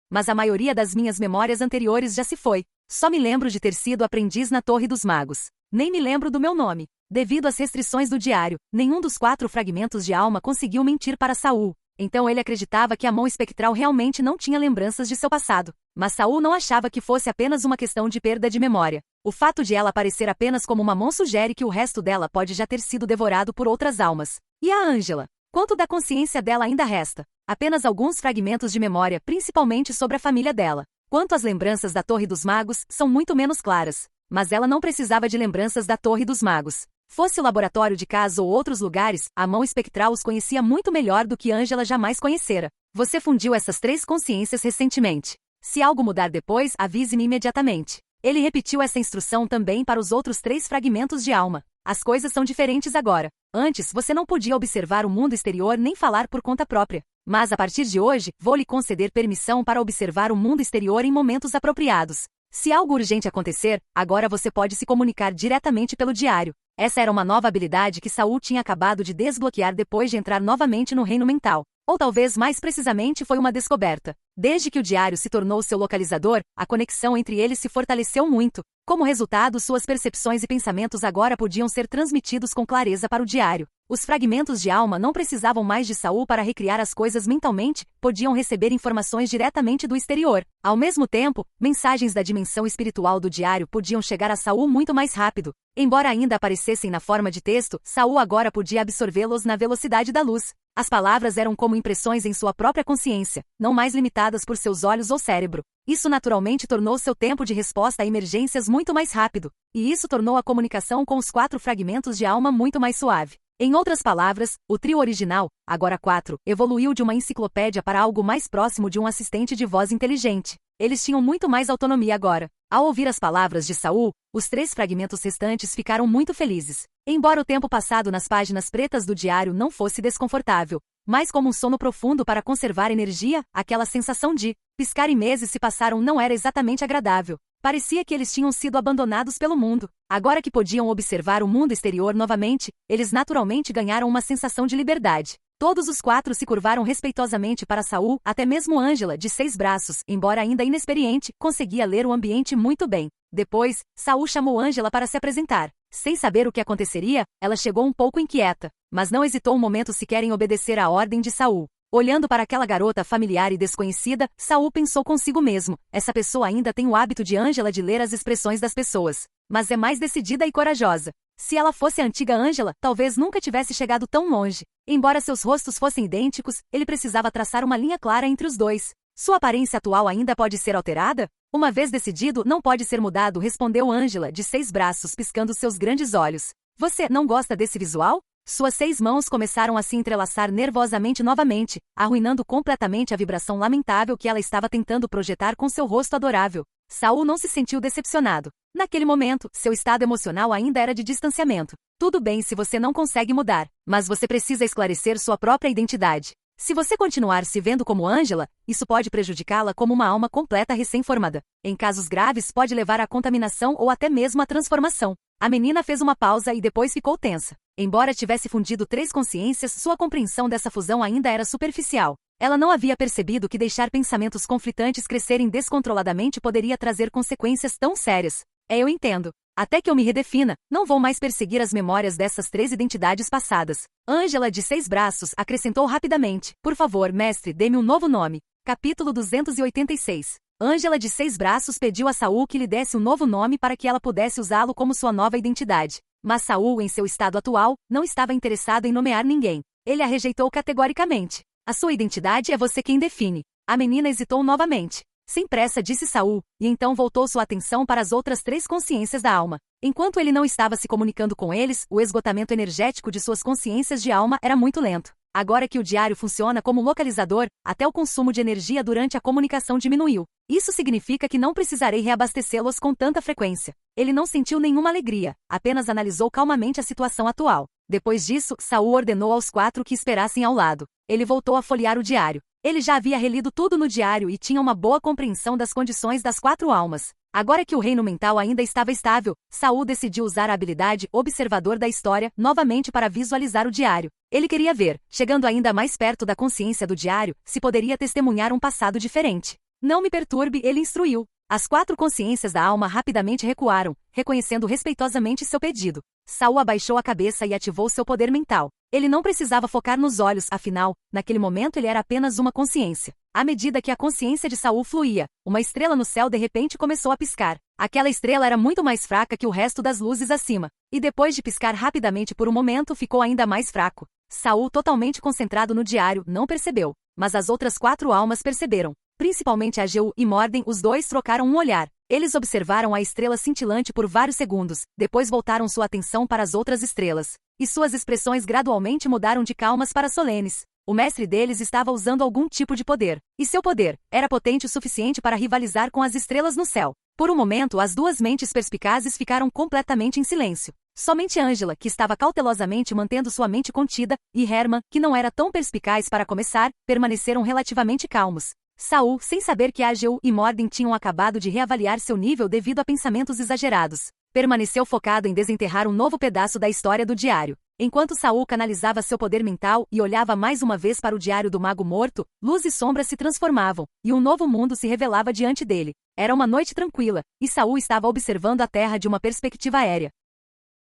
Mas a maioria das minhas memórias anteriores já se foi. Só me lembro de ter sido aprendiz na Torre dos Magos. Nem me lembro do meu nome. Devido às restrições do diário, nenhum dos 4 fragmentos de alma conseguiu mentir para Saul. Então ele acreditava que a mão espectral realmente não tinha lembranças de seu passado. Mas Saul não achava que fosse apenas uma questão de perda de memória. O fato de ela aparecer apenas como uma mão sugere que o resto dela pode já ter sido devorado por outras almas. E a Ângela? Quanto da consciência dela ainda resta? Apenas alguns fragmentos de memória, principalmente sobre a família dela. Quanto às lembranças da Torre dos Magos, são muito menos claras. Mas ela não precisava de lembranças da Torre dos Magos. Fosse o laboratório de casa ou outros lugares, a mão espectral os conhecia muito melhor do que Ângela jamais conhecera. Você fundiu essas 3 consciências recentemente. Se algo mudar depois, avise-me imediatamente. Ele repetiu essa instrução também para os outros 3 fragmentos de alma. As coisas são diferentes agora. Antes, você não podia observar o mundo exterior nem falar por conta própria. Mas a partir de hoje, vou lhe conceder permissão para observar o mundo exterior em momentos apropriados. Se algo urgente acontecer, agora você pode se comunicar diretamente pelo diário. Essa era uma nova habilidade que Saul tinha acabado de desbloquear depois de entrar novamente no reino mental. Ou talvez mais precisamente foi uma descoberta. Desde que o diário se tornou seu localizador, a conexão entre eles se fortaleceu muito. Como resultado, suas percepções e pensamentos agora podiam ser transmitidos com clareza para o diário. Os fragmentos de alma não precisavam mais de Saul para recriar as coisas mentalmente, podiam receber informações diretamente do exterior. Ao mesmo tempo, mensagens da dimensão espiritual do diário podiam chegar a Saul muito mais rápido. Embora ainda aparecessem na forma de texto, Saul agora podia absorvê-los na velocidade da luz. As palavras eram como impressões em sua própria consciência, não mais limitadas por seus olhos ou cérebro. Isso naturalmente tornou seu tempo de resposta a emergências muito mais rápido, e isso tornou a comunicação com os 4 fragmentos de alma muito mais suave. Em outras palavras, o trio original, agora 4, evoluiu de uma enciclopédia para algo mais próximo de um assistente de voz inteligente. Eles tinham muito mais autonomia agora. Ao ouvir as palavras de Saul, os 3 fragmentos restantes ficaram muito felizes. Embora o tempo passado nas páginas pretas do diário não fosse desconfortável, mas como um sono profundo para conservar energia, aquela sensação de piscar e meses se passaram não era exatamente agradável. Parecia que eles tinham sido abandonados pelo mundo. Agora que podiam observar o mundo exterior novamente, eles naturalmente ganharam uma sensação de liberdade. Todos os 4 se curvaram respeitosamente para Saul, até mesmo Ângela, de 6 braços, embora ainda inexperiente, conseguia ler o ambiente muito bem. Depois, Saul chamou Ângela para se apresentar. Sem saber o que aconteceria, ela chegou um pouco inquieta, mas não hesitou um momento sequer em obedecer à ordem de Saul. Olhando para aquela garota familiar e desconhecida, Saul pensou consigo mesmo, essa pessoa ainda tem o hábito de Ângela de ler as expressões das pessoas, mas é mais decidida e corajosa. Se ela fosse a antiga Ângela, talvez nunca tivesse chegado tão longe. Embora seus rostos fossem idênticos, ele precisava traçar uma linha clara entre os dois. Sua aparência atual ainda pode ser alterada? Uma vez decidido, não pode ser mudado, respondeu Ângela, de 6 braços, piscando seus grandes olhos. Você não gosta desse visual? Suas 6 mãos começaram a se entrelaçar nervosamente novamente, arruinando completamente a vibração lamentável que ela estava tentando projetar com seu rosto adorável. Saul não se sentiu decepcionado. Naquele momento, seu estado emocional ainda era de distanciamento. Tudo bem se você não consegue mudar, mas você precisa esclarecer sua própria identidade. Se você continuar se vendo como Angela, isso pode prejudicá-la como uma alma completa recém-formada. Em casos graves, pode levar à contaminação ou até mesmo à transformação. A menina fez uma pausa e depois ficou tensa. Embora tivesse fundido 3 consciências, sua compreensão dessa fusão ainda era superficial. Ela não havia percebido que deixar pensamentos conflitantes crescerem descontroladamente poderia trazer consequências tão sérias. Eu entendo. Até que eu me redefina, não vou mais perseguir as memórias dessas 3 identidades passadas. Angela de 6 braços acrescentou rapidamente. Por favor, mestre, dê-me um novo nome. Capítulo 286. Angela de 6 braços pediu a Saul que lhe desse um novo nome para que ela pudesse usá-lo como sua nova identidade. Mas Saul, em seu estado atual, não estava interessado em nomear ninguém. Ele a rejeitou categoricamente. A sua identidade é você quem define. A menina hesitou novamente. Sem pressa, disse Saul, e então voltou sua atenção para as outras 3 consciências da alma. Enquanto ele não estava se comunicando com eles, o esgotamento energético de suas consciências de alma era muito lento. Agora que o diário funciona como localizador, até o consumo de energia durante a comunicação diminuiu. Isso significa que não precisarei reabastecê-los com tanta frequência. Ele não sentiu nenhuma alegria, apenas analisou calmamente a situação atual. Depois disso, Saul ordenou aos 4 que esperassem ao lado. Ele voltou a folhear o diário. Ele já havia relido tudo no diário e tinha uma boa compreensão das condições das 4 almas. Agora que o reino mental ainda estava estável, Saul decidiu usar a habilidade observador da história novamente para visualizar o diário. Ele queria ver, chegando ainda mais perto da consciência do diário, se poderia testemunhar um passado diferente. Não me perturbe, ele instruiu. As 4 consciências da alma rapidamente recuaram, reconhecendo respeitosamente seu pedido. Saul abaixou a cabeça e ativou seu poder mental. Ele não precisava focar nos olhos, afinal, naquele momento ele era apenas uma consciência. À medida que a consciência de Saul fluía, uma estrela no céu de repente começou a piscar. Aquela estrela era muito mais fraca que o resto das luzes acima, e depois de piscar rapidamente por um momento ficou ainda mais fraco. Saul, totalmente concentrado no diário, não percebeu, mas as outras 4 almas perceberam. Principalmente Ageu e Morden, os 2 trocaram um olhar. Eles observaram a estrela cintilante por vários segundos, depois voltaram sua atenção para as outras estrelas. E suas expressões gradualmente mudaram de calmas para solenes. O mestre deles estava usando algum tipo de poder. E seu poder era potente o suficiente para rivalizar com as estrelas no céu. Por um momento, as 2 mentes perspicazes ficaram completamente em silêncio. Somente Angela, que estava cautelosamente mantendo sua mente contida, e Herman, que não era tão perspicaz para começar, permaneceram relativamente calmos. Saul, sem saber que Ageu e Morden tinham acabado de reavaliar seu nível devido a pensamentos exagerados, permaneceu focado em desenterrar um novo pedaço da história do diário. Enquanto Saul canalizava seu poder mental e olhava mais uma vez para o diário do mago morto, luz e sombra se transformavam, e um novo mundo se revelava diante dele. Era uma noite tranquila, e Saul estava observando a terra de uma perspectiva aérea.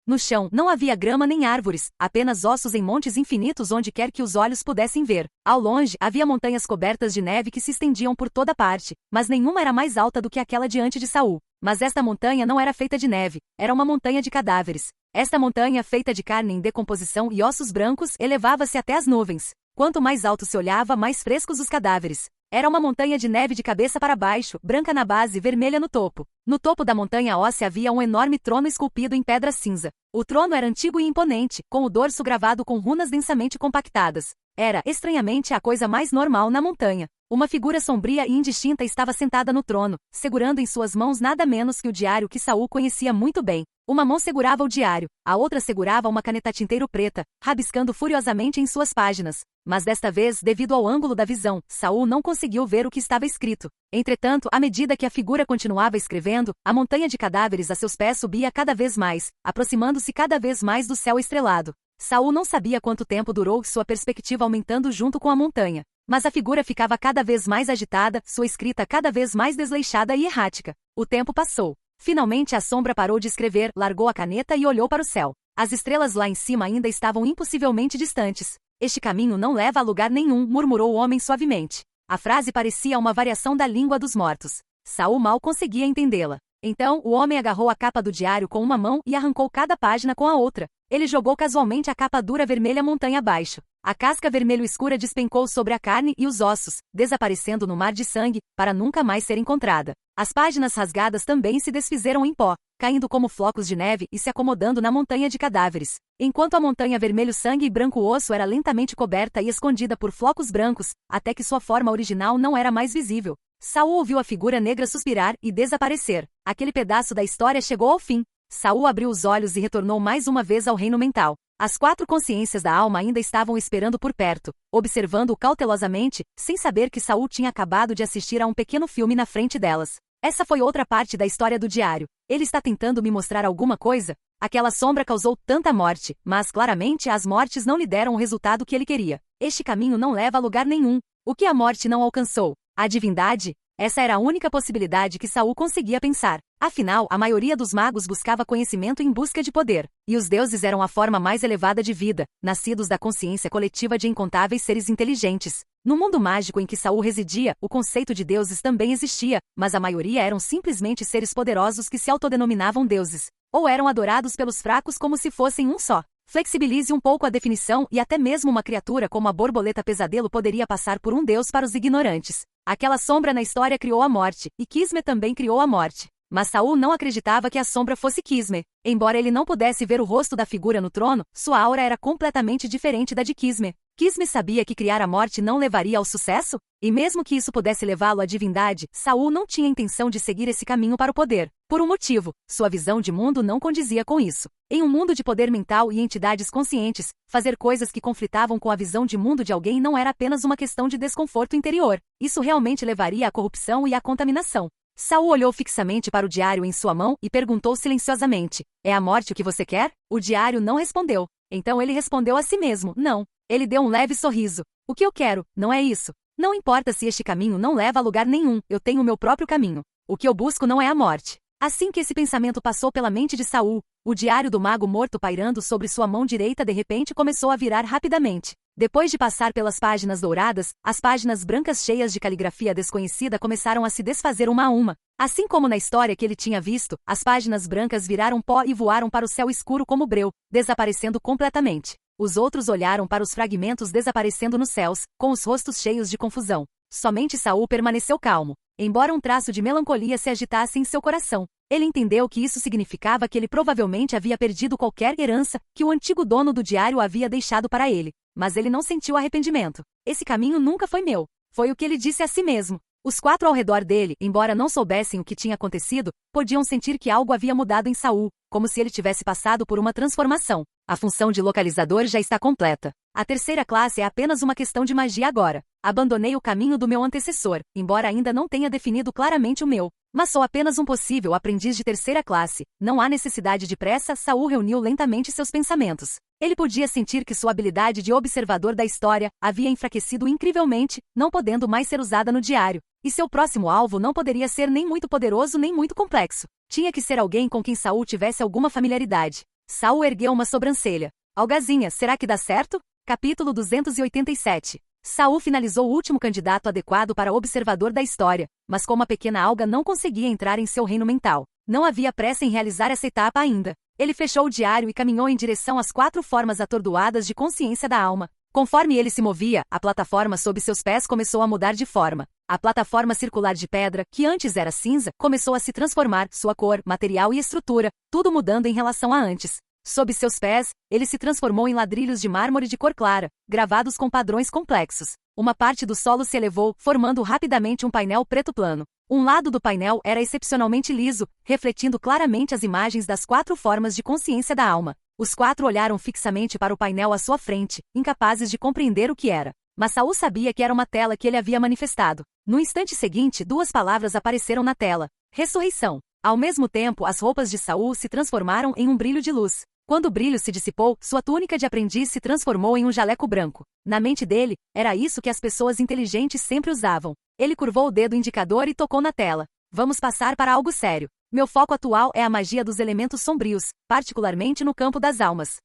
No chão, não havia grama nem árvores, apenas ossos em montes infinitos onde quer que os olhos pudessem ver. Ao longe, havia montanhas cobertas de neve que se estendiam por toda parte, mas nenhuma era mais alta do que aquela diante de Saul. Mas esta montanha não era feita de neve, era uma montanha de cadáveres. Esta montanha, feita de carne em decomposição e ossos brancos, elevava-se até as nuvens. Quanto mais alto se olhava, mais frescos os cadáveres. Era uma montanha de neve de cabeça para baixo, branca na base e vermelha no topo. No topo da montanha óssea havia um enorme trono esculpido em pedra cinza. O trono era antigo e imponente, com o dorso gravado com runas densamente compactadas. Era, estranhamente, a coisa mais normal na montanha. Uma figura sombria e indistinta estava sentada no trono, segurando em suas mãos nada menos que o diário que Saul conhecia muito bem. Uma mão segurava o diário, a outra segurava uma caneta tinteiro preta, rabiscando furiosamente em suas páginas. Mas desta vez, devido ao ângulo da visão, Saul não conseguiu ver o que estava escrito. Entretanto, à medida que a figura continuava escrevendo, a montanha de cadáveres a seus pés subia cada vez mais, aproximando-se cada vez mais do céu estrelado. Saul não sabia quanto tempo durou sua perspectiva aumentando junto com a montanha. Mas a figura ficava cada vez mais agitada, sua escrita cada vez mais desleixada e errática. O tempo passou. Finalmente a sombra parou de escrever, largou a caneta e olhou para o céu. As estrelas lá em cima ainda estavam impossivelmente distantes. Este caminho não leva a lugar nenhum, murmurou o homem suavemente. A frase parecia uma variação da língua dos mortos. Saul mal conseguia entendê-la. Então, o homem agarrou a capa do diário com uma mão e arrancou cada página com a outra. Ele jogou casualmente a capa dura vermelha montanha abaixo. A casca vermelho escura despencou sobre a carne e os ossos, desaparecendo no mar de sangue, para nunca mais ser encontrada. As páginas rasgadas também se desfizeram em pó, caindo como flocos de neve e se acomodando na montanha de cadáveres. Enquanto a montanha vermelho sangue e branco osso era lentamente coberta e escondida por flocos brancos, até que sua forma original não era mais visível. Saul ouviu a figura negra suspirar e desaparecer. Aquele pedaço da história chegou ao fim. Saul abriu os olhos e retornou mais uma vez ao reino mental. As 4 consciências da alma ainda estavam esperando por perto, observando-o cautelosamente, sem saber que Saul tinha acabado de assistir a um pequeno filme na frente delas. Essa foi outra parte da história do diário. Ele está tentando me mostrar alguma coisa? Aquela sombra causou tanta morte, mas claramente as mortes não lhe deram o resultado que ele queria. Este caminho não leva a lugar nenhum. O que a morte não alcançou? A divindade? Essa era a única possibilidade que Saul conseguia pensar. Afinal, a maioria dos magos buscava conhecimento em busca de poder, e os deuses eram a forma mais elevada de vida, nascidos da consciência coletiva de incontáveis seres inteligentes. No mundo mágico em que Saul residia, o conceito de deuses também existia, mas a maioria eram simplesmente seres poderosos que se autodenominavam deuses, ou eram adorados pelos fracos como se fossem um só. Flexibilize um pouco a definição e até mesmo uma criatura como a borboleta pesadelo poderia passar por um deus para os ignorantes. Aquela sombra na história criou a morte, e Kismet também criou a morte. Mas Saul não acreditava que a sombra fosse Kismet. Embora ele não pudesse ver o rosto da figura no trono, sua aura era completamente diferente da de Kismet. Kismet sabia que criar a morte não levaria ao sucesso? E mesmo que isso pudesse levá-lo à divindade, Saul não tinha intenção de seguir esse caminho para o poder. Por um motivo, sua visão de mundo não condizia com isso. Em um mundo de poder mental e entidades conscientes, fazer coisas que conflitavam com a visão de mundo de alguém não era apenas uma questão de desconforto interior. Isso realmente levaria à corrupção e à contaminação. Saul olhou fixamente para o diário em sua mão e perguntou silenciosamente: "É a morte o que você quer?" O diário não respondeu. Então ele respondeu a si mesmo: "Não." Ele deu um leve sorriso. "O que eu quero, não é isso. Não importa se este caminho não leva a lugar nenhum, eu tenho o meu próprio caminho. O que eu busco não é a morte." Assim que esse pensamento passou pela mente de Saul, o diário do mago morto pairando sobre sua mão direita de repente começou a virar rapidamente. Depois de passar pelas páginas douradas, as páginas brancas cheias de caligrafia desconhecida começaram a se desfazer uma a uma. Assim como na história que ele tinha visto, as páginas brancas viraram pó e voaram para o céu escuro como breu, desaparecendo completamente. Os outros olharam para os fragmentos desaparecendo nos céus, com os rostos cheios de confusão. Somente Saul permaneceu calmo. Embora um traço de melancolia se agitasse em seu coração, ele entendeu que isso significava que ele provavelmente havia perdido qualquer herança que o antigo dono do diário havia deixado para ele. Mas ele não sentiu arrependimento. Esse caminho nunca foi meu. Foi o que ele disse a si mesmo. Os 4 ao redor dele, embora não soubessem o que tinha acontecido, podiam sentir que algo havia mudado em Saul, como se ele tivesse passado por uma transformação. A função de localizador já está completa. A terceira classe é apenas uma questão de magia agora. Abandonei o caminho do meu antecessor, embora ainda não tenha definido claramente o meu. Mas sou apenas um possível aprendiz de terceira classe. Não há necessidade de pressa. Saul reuniu lentamente seus pensamentos. Ele podia sentir que sua habilidade de observador da história havia enfraquecido incrivelmente, não podendo mais ser usada no diário. E seu próximo alvo não poderia ser nem muito poderoso nem muito complexo. Tinha que ser alguém com quem Saul tivesse alguma familiaridade. Saul ergueu uma sobrancelha. "Algazinha, será que dá certo?" Capítulo 287. Saul finalizou o último candidato adequado para observador da história, mas como a pequena alga não conseguia entrar em seu reino mental, não havia pressa em realizar essa etapa ainda. Ele fechou o diário e caminhou em direção às 4 formas atordoadas de consciência da alma. Conforme ele se movia, a plataforma sob seus pés começou a mudar de forma. A plataforma circular de pedra, que antes era cinza, começou a se transformar, sua cor, material e estrutura, tudo mudando em relação a antes. Sob seus pés, ele se transformou em ladrilhos de mármore de cor clara, gravados com padrões complexos. Uma parte do solo se elevou, formando rapidamente um painel preto plano. Um lado do painel era excepcionalmente liso, refletindo claramente as imagens das 4 formas de consciência da alma. Os 4 olharam fixamente para o painel à sua frente, incapazes de compreender o que era. Mas Saul sabia que era uma tela que ele havia manifestado. No instante seguinte, 2 palavras apareceram na tela: ressurreição. Ao mesmo tempo, as roupas de Saul se transformaram em um brilho de luz. Quando o brilho se dissipou, sua túnica de aprendiz se transformou em um jaleco branco. Na mente dele, era isso que as pessoas inteligentes sempre usavam. Ele curvou o dedo indicador e tocou na tela. "Vamos passar para algo sério. Meu foco atual é a magia dos elementos sombrios, particularmente no campo das almas.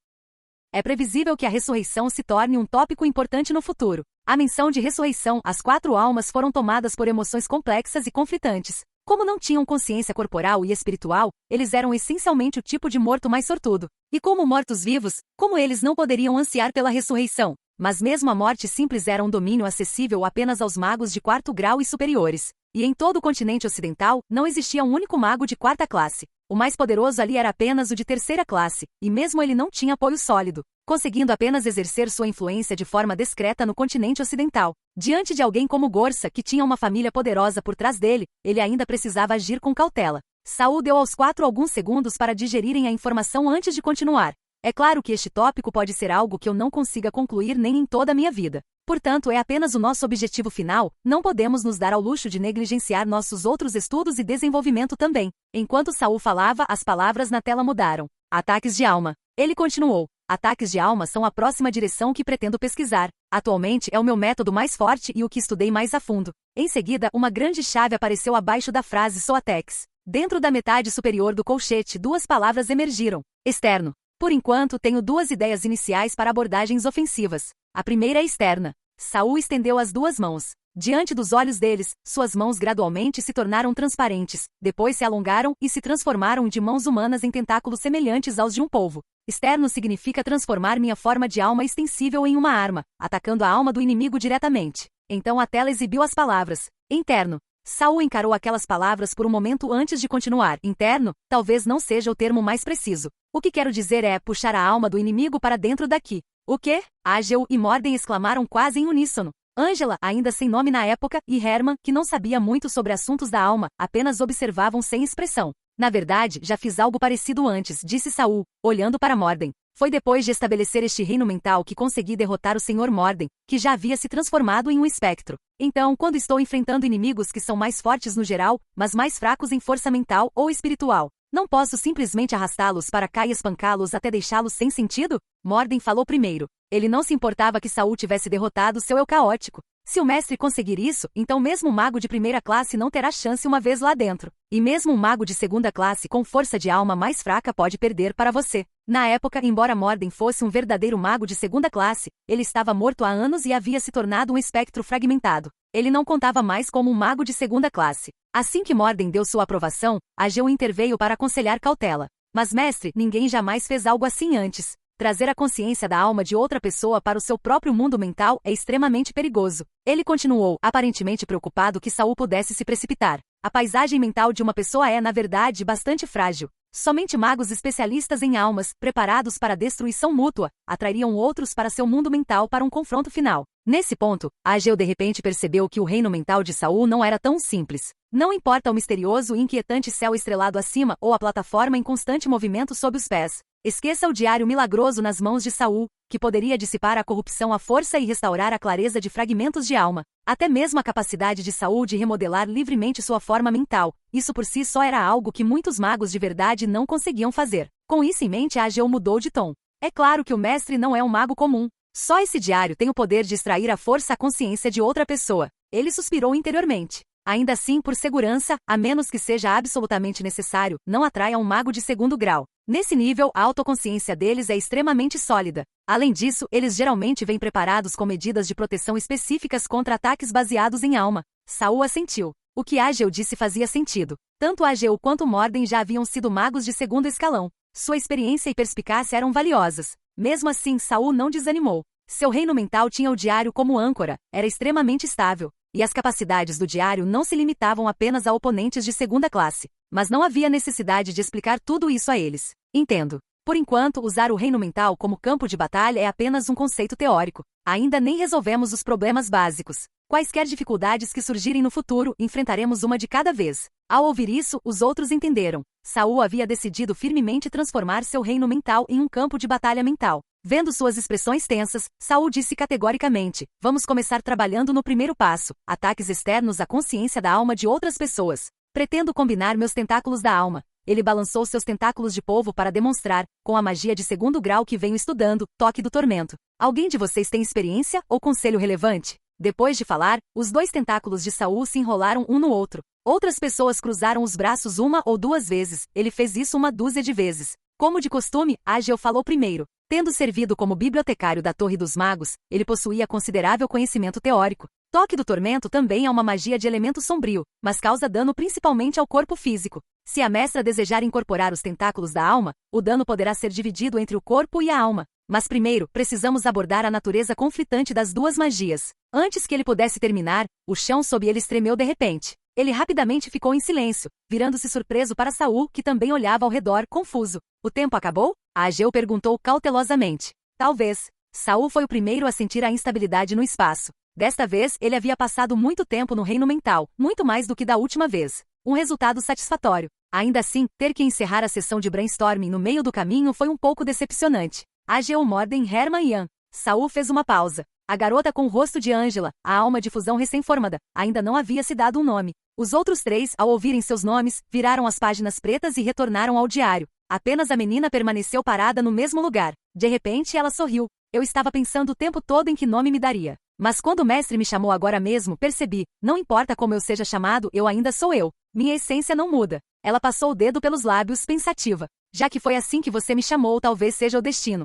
É previsível que a ressurreição se torne um tópico importante no futuro." A menção de ressurreição, as 4 almas foram tomadas por emoções complexas e conflitantes. Como não tinham consciência corporal e espiritual, eles eram essencialmente o tipo de morto mais sortudo. E como mortos-vivos, como eles não poderiam ansiar pela ressurreição? Mas mesmo a morte simples era um domínio acessível apenas aos magos de 4º grau e superiores. E em todo o continente ocidental, não existia um único mago de 4ª classe. O mais poderoso ali era apenas o de 3ª classe, e mesmo ele não tinha apoio sólido, conseguindo apenas exercer sua influência de forma discreta no continente ocidental. Diante de alguém como Gorsa, que tinha uma família poderosa por trás dele, ele ainda precisava agir com cautela. Saul deu aos 4 alguns segundos para digerirem a informação antes de continuar. É claro que este tópico pode ser algo que eu não consiga concluir nem em toda a minha vida. Portanto, é apenas o nosso objetivo final, não podemos nos dar ao luxo de negligenciar nossos outros estudos e desenvolvimento também. Enquanto Saul falava, as palavras na tela mudaram. Ataques de alma. Ele continuou. Ataques de alma são a próxima direção que pretendo pesquisar. Atualmente é o meu método mais forte e o que estudei mais a fundo. Em seguida, uma grande chave apareceu abaixo da frase Soatex. Dentro da metade superior do colchete, 2 palavras emergiram. Externo. Por enquanto, tenho 2 ideias iniciais para abordagens ofensivas. A primeira é externa. Saul estendeu as 2 mãos. Diante dos olhos deles, suas mãos gradualmente se tornaram transparentes, depois se alongaram e se transformaram de mãos humanas em tentáculos semelhantes aos de um polvo. Externo significa transformar minha forma de alma extensível em uma arma, atacando a alma do inimigo diretamente. Então a tela exibiu as palavras. Interno. Saul encarou aquelas palavras por um momento antes de continuar. Interno, talvez não seja o termo mais preciso. O que quero dizer é puxar a alma do inimigo para dentro daqui. O quê? Ageu e Morden exclamaram quase em uníssono. Angela, ainda sem nome na época, e Herman, que não sabia muito sobre assuntos da alma, apenas observavam sem expressão. Na verdade, já fiz algo parecido antes, disse Saul, olhando para Morden. Foi depois de estabelecer este reino mental que consegui derrotar o Sr. Morden, que já havia se transformado em um espectro. Então, quando estou enfrentando inimigos que são mais fortes no geral, mas mais fracos em força mental ou espiritual, não posso simplesmente arrastá-los para cá e espancá-los até deixá-los sem sentido? Morden falou primeiro. Ele não se importava que Saul tivesse derrotado seu eu caótico. Se o mestre conseguir isso, então mesmo um mago de 1ª classe não terá chance uma vez lá dentro. E mesmo um mago de 2ª classe com força de alma mais fraca pode perder para você. Na época, embora Morden fosse um verdadeiro mago de 2ª classe, ele estava morto há anos e havia se tornado um espectro fragmentado. Ele não contava mais como um mago de 2ª classe. Assim que Morden deu sua aprovação, Ageu interveio para aconselhar cautela. Mas mestre, ninguém jamais fez algo assim antes. Trazer a consciência da alma de outra pessoa para o seu próprio mundo mental é extremamente perigoso. Ele continuou, aparentemente preocupado que Saul pudesse se precipitar. A paisagem mental de uma pessoa é, na verdade, bastante frágil. Somente magos especialistas em almas, preparados para a destruição mútua, atrairiam outros para seu mundo mental para um confronto final. Nesse ponto, Ageu de repente percebeu que o reino mental de Saul não era tão simples. Não importa o misterioso e inquietante céu estrelado acima ou a plataforma em constante movimento sob os pés. Esqueça o diário milagroso nas mãos de Saul, que poderia dissipar a corrupção à força e restaurar a clareza de fragmentos de alma. Até mesmo a capacidade de Saul de remodelar livremente sua forma mental, isso por si só era algo que muitos magos de verdade não conseguiam fazer. Com isso em mente, Ageu mudou de tom. É claro que o mestre não é um mago comum. Só esse diário tem o poder de extrair a força à consciência de outra pessoa. Ele suspirou interiormente. Ainda assim, por segurança, a menos que seja absolutamente necessário, não atraia um mago de 2º grau. Nesse nível, a autoconsciência deles é extremamente sólida. Além disso, eles geralmente vêm preparados com medidas de proteção específicas contra ataques baseados em alma. Saul assentiu. O que Ageu disse fazia sentido. Tanto Ageu quanto Morden já haviam sido magos de 2º escalão. Sua experiência e perspicácia eram valiosas. Mesmo assim, Saul não desanimou. Seu reino mental tinha o diário como âncora, era extremamente estável. E as capacidades do diário não se limitavam apenas a oponentes de 2ª classe. Mas não havia necessidade de explicar tudo isso a eles. Entendo. Por enquanto, usar o reino mental como campo de batalha é apenas um conceito teórico. Ainda nem resolvemos os problemas básicos. Quaisquer dificuldades que surgirem no futuro, enfrentaremos uma de cada vez. Ao ouvir isso, os outros entenderam. Saul havia decidido firmemente transformar seu reino mental em um campo de batalha mental. Vendo suas expressões tensas, Saul disse categoricamente, vamos começar trabalhando no primeiro passo, ataques externos à consciência da alma de outras pessoas. Pretendo combinar meus tentáculos da alma. Ele balançou seus tentáculos de polvo para demonstrar, com a magia de 2º grau que venho estudando, toque do tormento. Alguém de vocês tem experiência ou conselho relevante? Depois de falar, os 2 tentáculos de Saul se enrolaram um no outro. Outras pessoas cruzaram os braços 1 ou 2 vezes, ele fez isso 1 dúzia de vezes. Como de costume, Ageu falou primeiro. Tendo servido como bibliotecário da Torre dos Magos, ele possuía considerável conhecimento teórico. Toque do Tormento também é uma magia de elemento sombrio, mas causa dano principalmente ao corpo físico. Se a mestra desejar incorporar os tentáculos da alma, o dano poderá ser dividido entre o corpo e a alma. Mas primeiro, precisamos abordar a natureza conflitante das 2 magias. Antes que ele pudesse terminar, o chão sob ele tremeu de repente. Ele rapidamente ficou em silêncio, virando-se surpreso para Saul, que também olhava ao redor, confuso. O tempo acabou? Ageu perguntou cautelosamente. Talvez. Saul foi o primeiro a sentir a instabilidade no espaço. Desta vez, ele havia passado muito tempo no reino mental, muito mais do que da última vez. Um resultado satisfatório. Ainda assim, ter que encerrar a sessão de brainstorming no meio do caminho foi um pouco decepcionante. Ageu, Morden, Herman e Ian. Saul fez uma pausa. A garota com o rosto de Angela, a alma de fusão recém-formada, ainda não havia se dado um nome. Os outros três, ao ouvirem seus nomes, viraram as páginas pretas e retornaram ao diário. Apenas a menina permaneceu parada no mesmo lugar. De repente, ela sorriu. Eu estava pensando o tempo todo em que nome me daria. Mas quando o mestre me chamou agora mesmo, percebi, não importa como eu seja chamado, eu ainda sou eu. Minha essência não muda. Ela passou o dedo pelos lábios, pensativa. Já que foi assim que você me chamou, talvez seja o destino.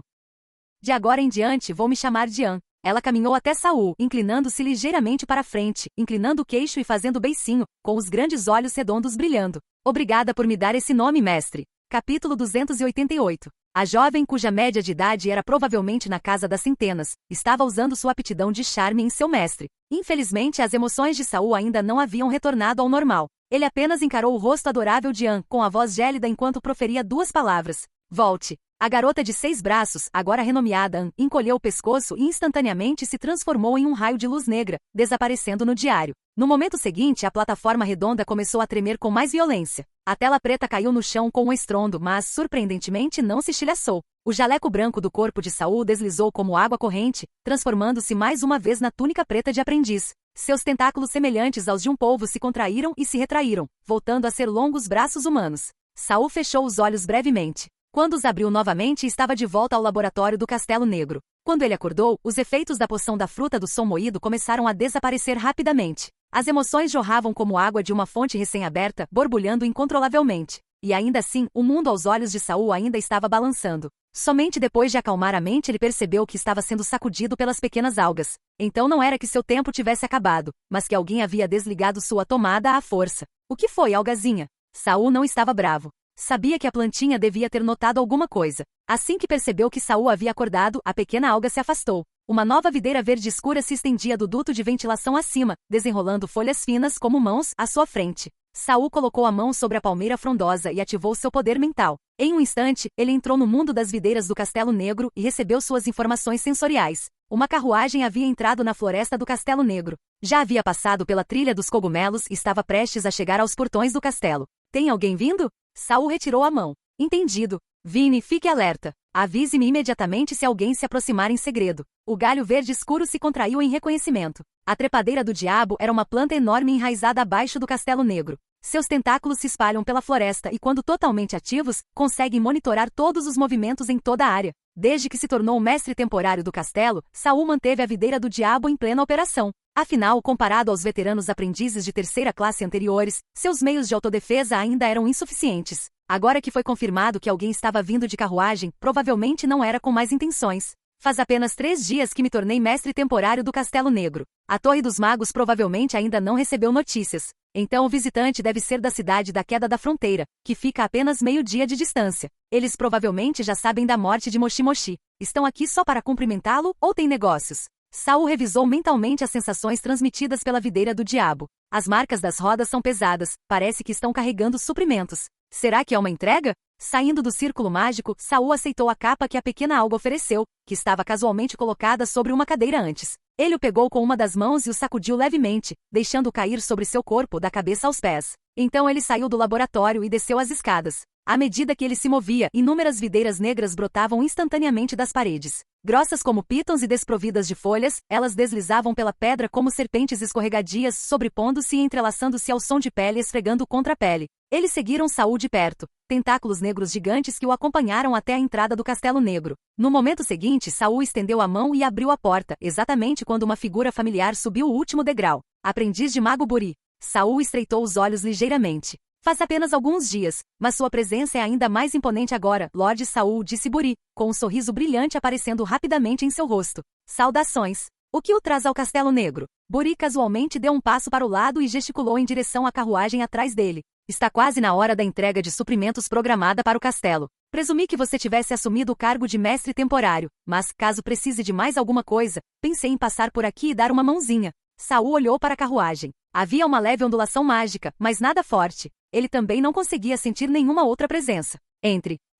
De agora em diante, vou me chamar de Ian. Ela caminhou até Saul, inclinando-se ligeiramente para frente, inclinando o queixo e fazendo beicinho, com os grandes olhos redondos brilhando. Obrigada por me dar esse nome, mestre. Capítulo 288. A jovem, cuja média de idade era provavelmente na casa das centenas, estava usando sua aptidão de charme em seu mestre. Infelizmente, as emoções de Saul ainda não haviam retornado ao normal. Ele apenas encarou o rosto adorável de Ian, com a voz gélida enquanto proferia duas palavras. Volte. A garota de 6 braços, agora renomeada Anne, encolheu o pescoço e instantaneamente se transformou em um raio de luz negra, desaparecendo no diário. No momento seguinte, a plataforma redonda começou a tremer com mais violência. A tela preta caiu no chão com um estrondo, mas, surpreendentemente, não se estilhaçou. O jaleco branco do corpo de Saul deslizou como água corrente, transformando-se mais uma vez na túnica preta de aprendiz. Seus tentáculos semelhantes aos de um polvo se contraíram e se retraíram, voltando a ser longos braços humanos. Saul fechou os olhos brevemente. Quando os abriu novamente, estava de volta ao laboratório do Castelo Negro. Quando ele acordou, os efeitos da poção da fruta do som moído começaram a desaparecer rapidamente. As emoções jorravam como água de uma fonte recém-aberta, borbulhando incontrolavelmente. E ainda assim, o mundo aos olhos de Saul ainda estava balançando. Somente depois de acalmar a mente ele percebeu que estava sendo sacudido pelas pequenas algas. Então não era que seu tempo tivesse acabado, mas que alguém havia desligado sua tomada à força. O que foi, algazinha? Saul não estava bravo. Sabia que a plantinha devia ter notado alguma coisa. Assim que percebeu que Saul havia acordado, a pequena alga se afastou. Uma nova videira verde escura se estendia do duto de ventilação acima, desenrolando folhas finas como mãos à sua frente. Saul colocou a mão sobre a palmeira frondosa e ativou seu poder mental. Em um instante, ele entrou no mundo das videiras do Castelo Negro e recebeu suas informações sensoriais. Uma carruagem havia entrado na floresta do Castelo Negro. Já havia passado pela trilha dos cogumelos e estava prestes a chegar aos portões do castelo. Tem alguém vindo? Saul retirou a mão. Entendido. Vini, fique alerta. Avise-me imediatamente se alguém se aproximar em segredo. O galho verde escuro se contraiu em reconhecimento. A trepadeira do diabo era uma planta enorme enraizada abaixo do Castelo Negro. Seus tentáculos se espalham pela floresta e, quando totalmente ativos, conseguem monitorar todos os movimentos em toda a área. Desde que se tornou o mestre temporário do castelo, Saul manteve a videira do diabo em plena operação. Afinal, comparado aos veteranos aprendizes de terceira classe anteriores, seus meios de autodefesa ainda eram insuficientes. Agora que foi confirmado que alguém estava vindo de carruagem, provavelmente não era com mais intenções. Faz apenas 3 dias que me tornei mestre temporário do Castelo Negro. A Torre dos Magos provavelmente ainda não recebeu notícias. Então o visitante deve ser da cidade da Queda da Fronteira, que fica a apenas meio-dia de distância. Eles provavelmente já sabem da morte de Moshi Moshi. Estão aqui só para cumprimentá-lo ou têm negócios? Saul revisou mentalmente as sensações transmitidas pela videira do diabo. As marcas das rodas são pesadas, parece que estão carregando suprimentos. Será que é uma entrega? Saindo do círculo mágico, Saul aceitou a capa que a pequena alga ofereceu, que estava casualmente colocada sobre uma cadeira antes. Ele o pegou com uma das mãos e o sacudiu levemente, deixando cair sobre seu corpo da cabeça aos pés. Então ele saiu do laboratório e desceu as escadas. À medida que ele se movia, inúmeras videiras negras brotavam instantaneamente das paredes. Grossas como pítons e desprovidas de folhas, elas deslizavam pela pedra como serpentes escorregadias, sobrepondo-se e entrelaçando-se ao som de pele esfregando contra a pele. Eles seguiram Saul de perto, tentáculos negros gigantes que o acompanharam até a entrada do Castelo Negro. No momento seguinte, Saul estendeu a mão e abriu a porta, exatamente quando uma figura familiar subiu o último degrau. Aprendiz de Mago Buri. Saul estreitou os olhos ligeiramente. Faz apenas alguns dias, mas sua presença é ainda mais imponente agora, Lorde Saul, disse Buri, com um sorriso brilhante aparecendo rapidamente em seu rosto. Saudações. O que o traz ao Castelo Negro? Buri casualmente deu um passo para o lado e gesticulou em direção à carruagem atrás dele. Está quase na hora da entrega de suprimentos programada para o castelo. Presumi que você tivesse assumido o cargo de mestre temporário, mas, caso precise de mais alguma coisa, pensei em passar por aqui e dar uma mãozinha. Saul olhou para a carruagem. Havia uma leve ondulação mágica, mas nada forte. Ele também não conseguia sentir nenhuma outra presença.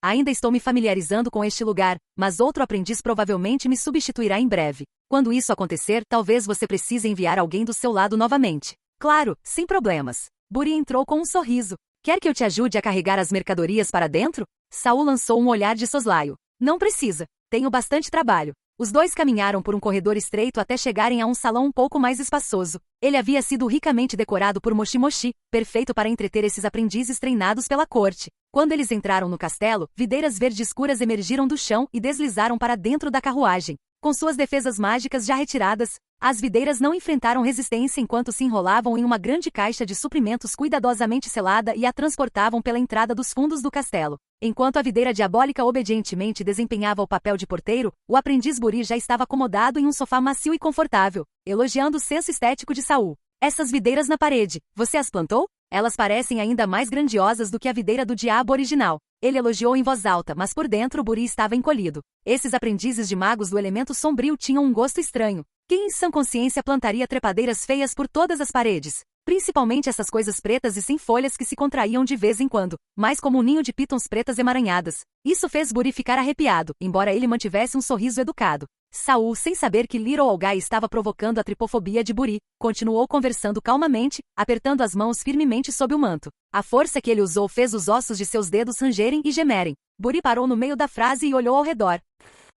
Ainda estou me familiarizando com este lugar, mas outro aprendiz provavelmente me substituirá em breve. Quando isso acontecer, talvez você precise enviar alguém do seu lado novamente. Claro, sem problemas. Buri entrou com um sorriso. Quer que eu te ajude a carregar as mercadorias para dentro? Saul lançou um olhar de soslaio. Não precisa. Tenho bastante trabalho. Os dois caminharam por um corredor estreito até chegarem a um salão um pouco mais espaçoso. Ele havia sido ricamente decorado por Moshi Moshi, perfeito para entreter esses aprendizes treinados pela corte. Quando eles entraram no castelo, videiras verde escuras emergiram do chão e deslizaram para dentro da carruagem. Com suas defesas mágicas já retiradas, as videiras não enfrentaram resistência enquanto se enrolavam em uma grande caixa de suprimentos cuidadosamente selada e a transportavam pela entrada dos fundos do castelo. Enquanto a videira diabólica obedientemente desempenhava o papel de porteiro, o aprendiz Buri já estava acomodado em um sofá macio e confortável, elogiando o senso estético de Saul. Essas videiras na parede, você as plantou? Elas parecem ainda mais grandiosas do que a videira do diabo original. Ele elogiou em voz alta, mas por dentro Buri estava encolhido. Esses aprendizes de magos do elemento sombrio tinham um gosto estranho. Quem em sã consciência plantaria trepadeiras feias por todas as paredes? Principalmente essas coisas pretas e sem folhas que se contraíam de vez em quando, mais como um ninho de pitons pretas emaranhadas. Isso fez Buri ficar arrepiado, embora ele mantivesse um sorriso educado. Saul, sem saber que Little Algai estava provocando a tripofobia de Buri, continuou conversando calmamente, apertando as mãos firmemente sob o manto. A força que ele usou fez os ossos de seus dedos rangerem e gemerem. Buri parou no meio da frase e olhou ao redor.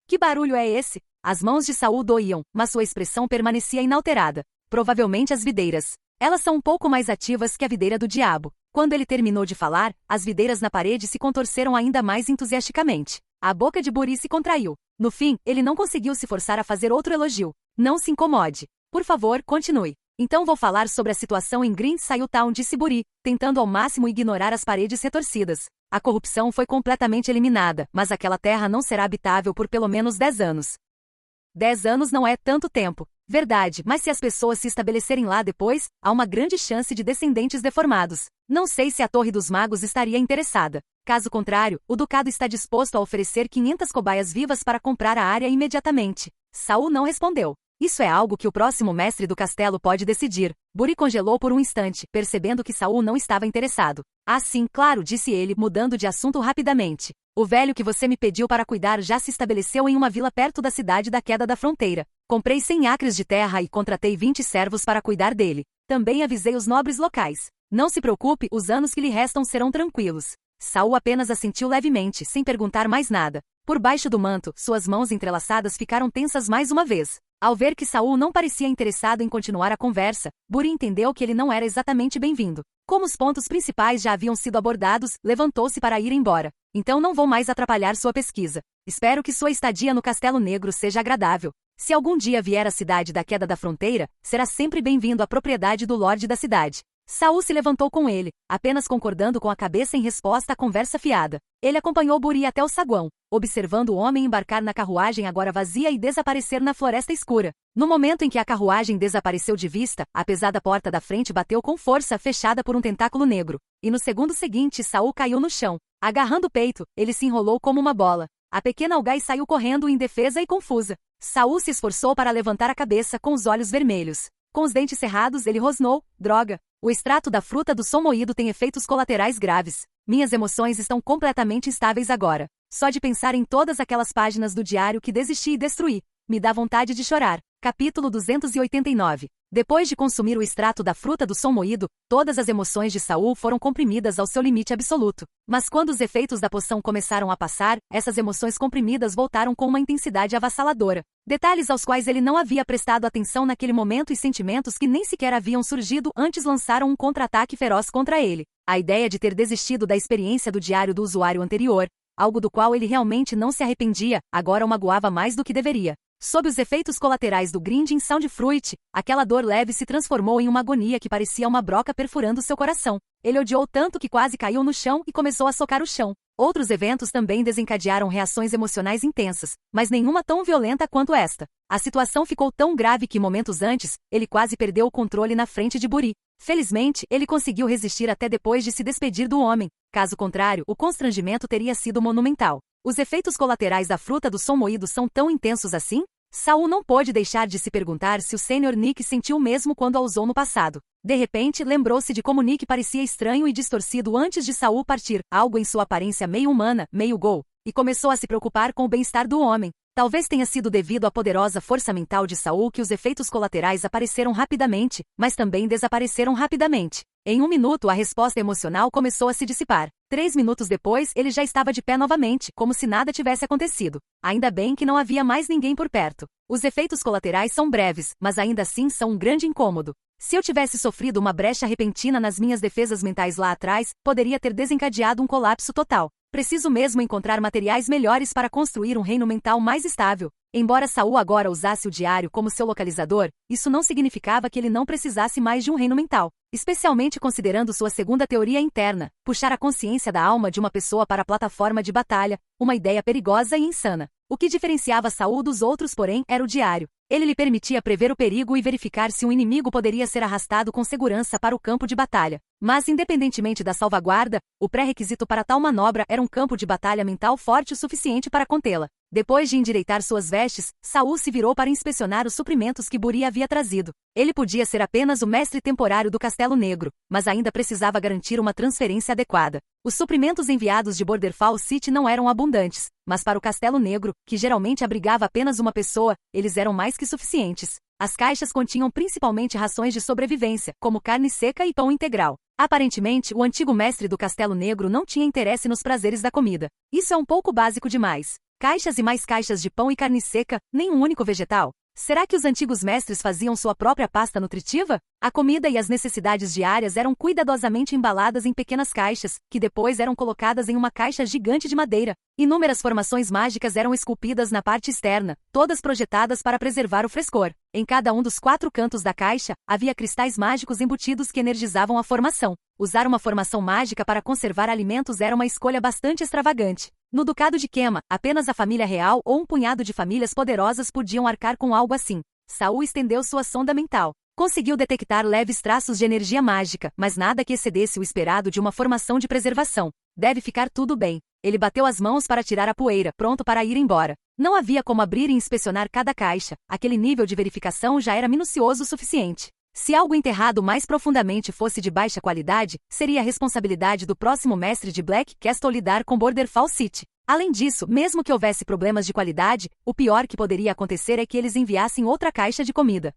Que barulho é esse? As mãos de Saul doíam, mas sua expressão permanecia inalterada. Provavelmente as videiras. Elas são um pouco mais ativas que a videira do diabo. Quando ele terminou de falar, as videiras na parede se contorceram ainda mais entusiasticamente. A boca de Buri se contraiu. No fim, ele não conseguiu se forçar a fazer outro elogio. Não se incomode. Por favor, continue. Então vou falar sobre a situação em Green Sail Town, disse Buri, tentando ao máximo ignorar as paredes retorcidas. A corrupção foi completamente eliminada, mas aquela terra não será habitável por pelo menos 10 anos. 10 anos não é tanto tempo. Verdade, mas se as pessoas se estabelecerem lá depois, há uma grande chance de descendentes deformados. Não sei se a Torre dos Magos estaria interessada. Caso contrário, o Ducado está disposto a oferecer 500 cobaias vivas para comprar a área imediatamente. Saul não respondeu. Isso é algo que o próximo mestre do castelo pode decidir. Buri congelou por um instante, percebendo que Saul não estava interessado. Ah, sim, claro, disse ele, mudando de assunto rapidamente. O velho que você me pediu para cuidar já se estabeleceu em uma vila perto da cidade da Queda da Fronteira. Comprei 100 acres de terra e contratei 20 servos para cuidar dele. Também avisei os nobres locais. Não se preocupe, os anos que lhe restam serão tranquilos. Saul apenas assentiu levemente, sem perguntar mais nada. Por baixo do manto, suas mãos entrelaçadas ficaram tensas mais uma vez. Ao ver que Saul não parecia interessado em continuar a conversa, Buri entendeu que ele não era exatamente bem-vindo. Como os pontos principais já haviam sido abordados, levantou-se para ir embora. Então não vou mais atrapalhar sua pesquisa. Espero que sua estadia no Castelo Negro seja agradável. Se algum dia vier à cidade da Queda da Fronteira, será sempre bem-vindo à propriedade do Lorde da cidade. Saul se levantou com ele, apenas concordando com a cabeça em resposta à conversa fiada. Ele acompanhou Buri até o saguão, observando o homem embarcar na carruagem agora vazia e desaparecer na floresta escura. No momento em que a carruagem desapareceu de vista, a pesada porta da frente bateu com força, fechada por um tentáculo negro. E no segundo seguinte, Saul caiu no chão. Agarrando o peito, ele se enrolou como uma bola. A pequena Algai saiu correndo indefesa e confusa. Saul se esforçou para levantar a cabeça com os olhos vermelhos. Com os dentes cerrados, ele rosnou: droga! O extrato da fruta do som moído tem efeitos colaterais graves. Minhas emoções estão completamente instáveis agora. Só de pensar em todas aquelas páginas do diário que desisti e destruí, me dá vontade de chorar. Capítulo 289. Depois de consumir o extrato da fruta do som moído, todas as emoções de Saul foram comprimidas ao seu limite absoluto. Mas quando os efeitos da poção começaram a passar, essas emoções comprimidas voltaram com uma intensidade avassaladora. Detalhes aos quais ele não havia prestado atenção naquele momento e sentimentos que nem sequer haviam surgido antes lançaram um contra-ataque feroz contra ele. A ideia de ter desistido da experiência do diário do usuário anterior, algo do qual ele realmente não se arrependia, agora o magoava mais do que deveria. Sob os efeitos colaterais do Grinding Sound Fruit, aquela dor leve se transformou em uma agonia que parecia uma broca perfurando seu coração. Ele odiou tanto que quase caiu no chão e começou a socar o chão. Outros eventos também desencadearam reações emocionais intensas, mas nenhuma tão violenta quanto esta. A situação ficou tão grave que momentos antes, ele quase perdeu o controle na frente de Buri. Felizmente, ele conseguiu resistir até depois de se despedir do homem. Caso contrário, o constrangimento teria sido monumental. Os efeitos colaterais da fruta do som moído são tão intensos assim? Saul não pôde deixar de se perguntar se o Sr. Nick sentiu o mesmo quando a usou no passado. De repente, lembrou-se de como Nick parecia estranho e distorcido antes de Saul partir, algo em sua aparência meio humana, meio Ghoul, e começou a se preocupar com o bem-estar do homem. Talvez tenha sido devido à poderosa força mental de Saul que os efeitos colaterais apareceram rapidamente, mas também desapareceram rapidamente. Em 1 minuto a resposta emocional começou a se dissipar. 3 minutos depois ele já estava de pé novamente, como se nada tivesse acontecido. Ainda bem que não havia mais ninguém por perto. Os efeitos colaterais são breves, mas ainda assim são um grande incômodo. Se eu tivesse sofrido uma brecha repentina nas minhas defesas mentais lá atrás, poderia ter desencadeado um colapso total. Preciso mesmo encontrar materiais melhores para construir um reino mental mais estável. Embora Saul agora usasse o diário como seu localizador, isso não significava que ele não precisasse mais de um reino mental. Especialmente considerando sua segunda teoria interna, puxar a consciência da alma de uma pessoa para a plataforma de batalha, uma ideia perigosa e insana. O que diferenciava Saul dos outros, porém, era o diário. Ele lhe permitia prever o perigo e verificar se um inimigo poderia ser arrastado com segurança para o campo de batalha. Mas, independentemente da salvaguarda, o pré-requisito para tal manobra era um campo de batalha mental forte o suficiente para contê-la. Depois de endireitar suas vestes, Saul se virou para inspecionar os suprimentos que Buri havia trazido. Ele podia ser apenas o mestre temporário do Castelo Negro, mas ainda precisava garantir uma transferência adequada. Os suprimentos enviados de Borderfall City não eram abundantes, mas para o Castelo Negro, que geralmente abrigava apenas uma pessoa, eles eram mais que suficientes. As caixas continham principalmente rações de sobrevivência, como carne seca e pão integral. Aparentemente, o antigo mestre do Castelo Negro não tinha interesse nos prazeres da comida. Isso é um pouco básico demais. Caixas e mais caixas de pão e carne seca, nem um único vegetal. Será que os antigos mestres faziam sua própria pasta nutritiva? A comida e as necessidades diárias eram cuidadosamente embaladas em pequenas caixas, que depois eram colocadas em uma caixa gigante de madeira. Inúmeras formações mágicas eram esculpidas na parte externa, todas projetadas para preservar o frescor. Em cada um dos 4 cantos da caixa, havia cristais mágicos embutidos que energizavam a formação. Usar uma formação mágica para conservar alimentos era uma escolha bastante extravagante. No Ducado de Kema, apenas a família real ou um punhado de famílias poderosas podiam arcar com algo assim. Saul estendeu sua sonda mental. Conseguiu detectar leves traços de energia mágica, mas nada que excedesse o esperado de uma formação de preservação. Deve ficar tudo bem. Ele bateu as mãos para tirar a poeira, pronto para ir embora. Não havia como abrir e inspecionar cada caixa. Aquele nível de verificação já era minucioso o suficiente. Se algo enterrado mais profundamente fosse de baixa qualidade, seria a responsabilidade do próximo mestre de Black Castle lidar com Borderfall City. Além disso, mesmo que houvesse problemas de qualidade, o pior que poderia acontecer é que eles enviassem outra caixa de comida.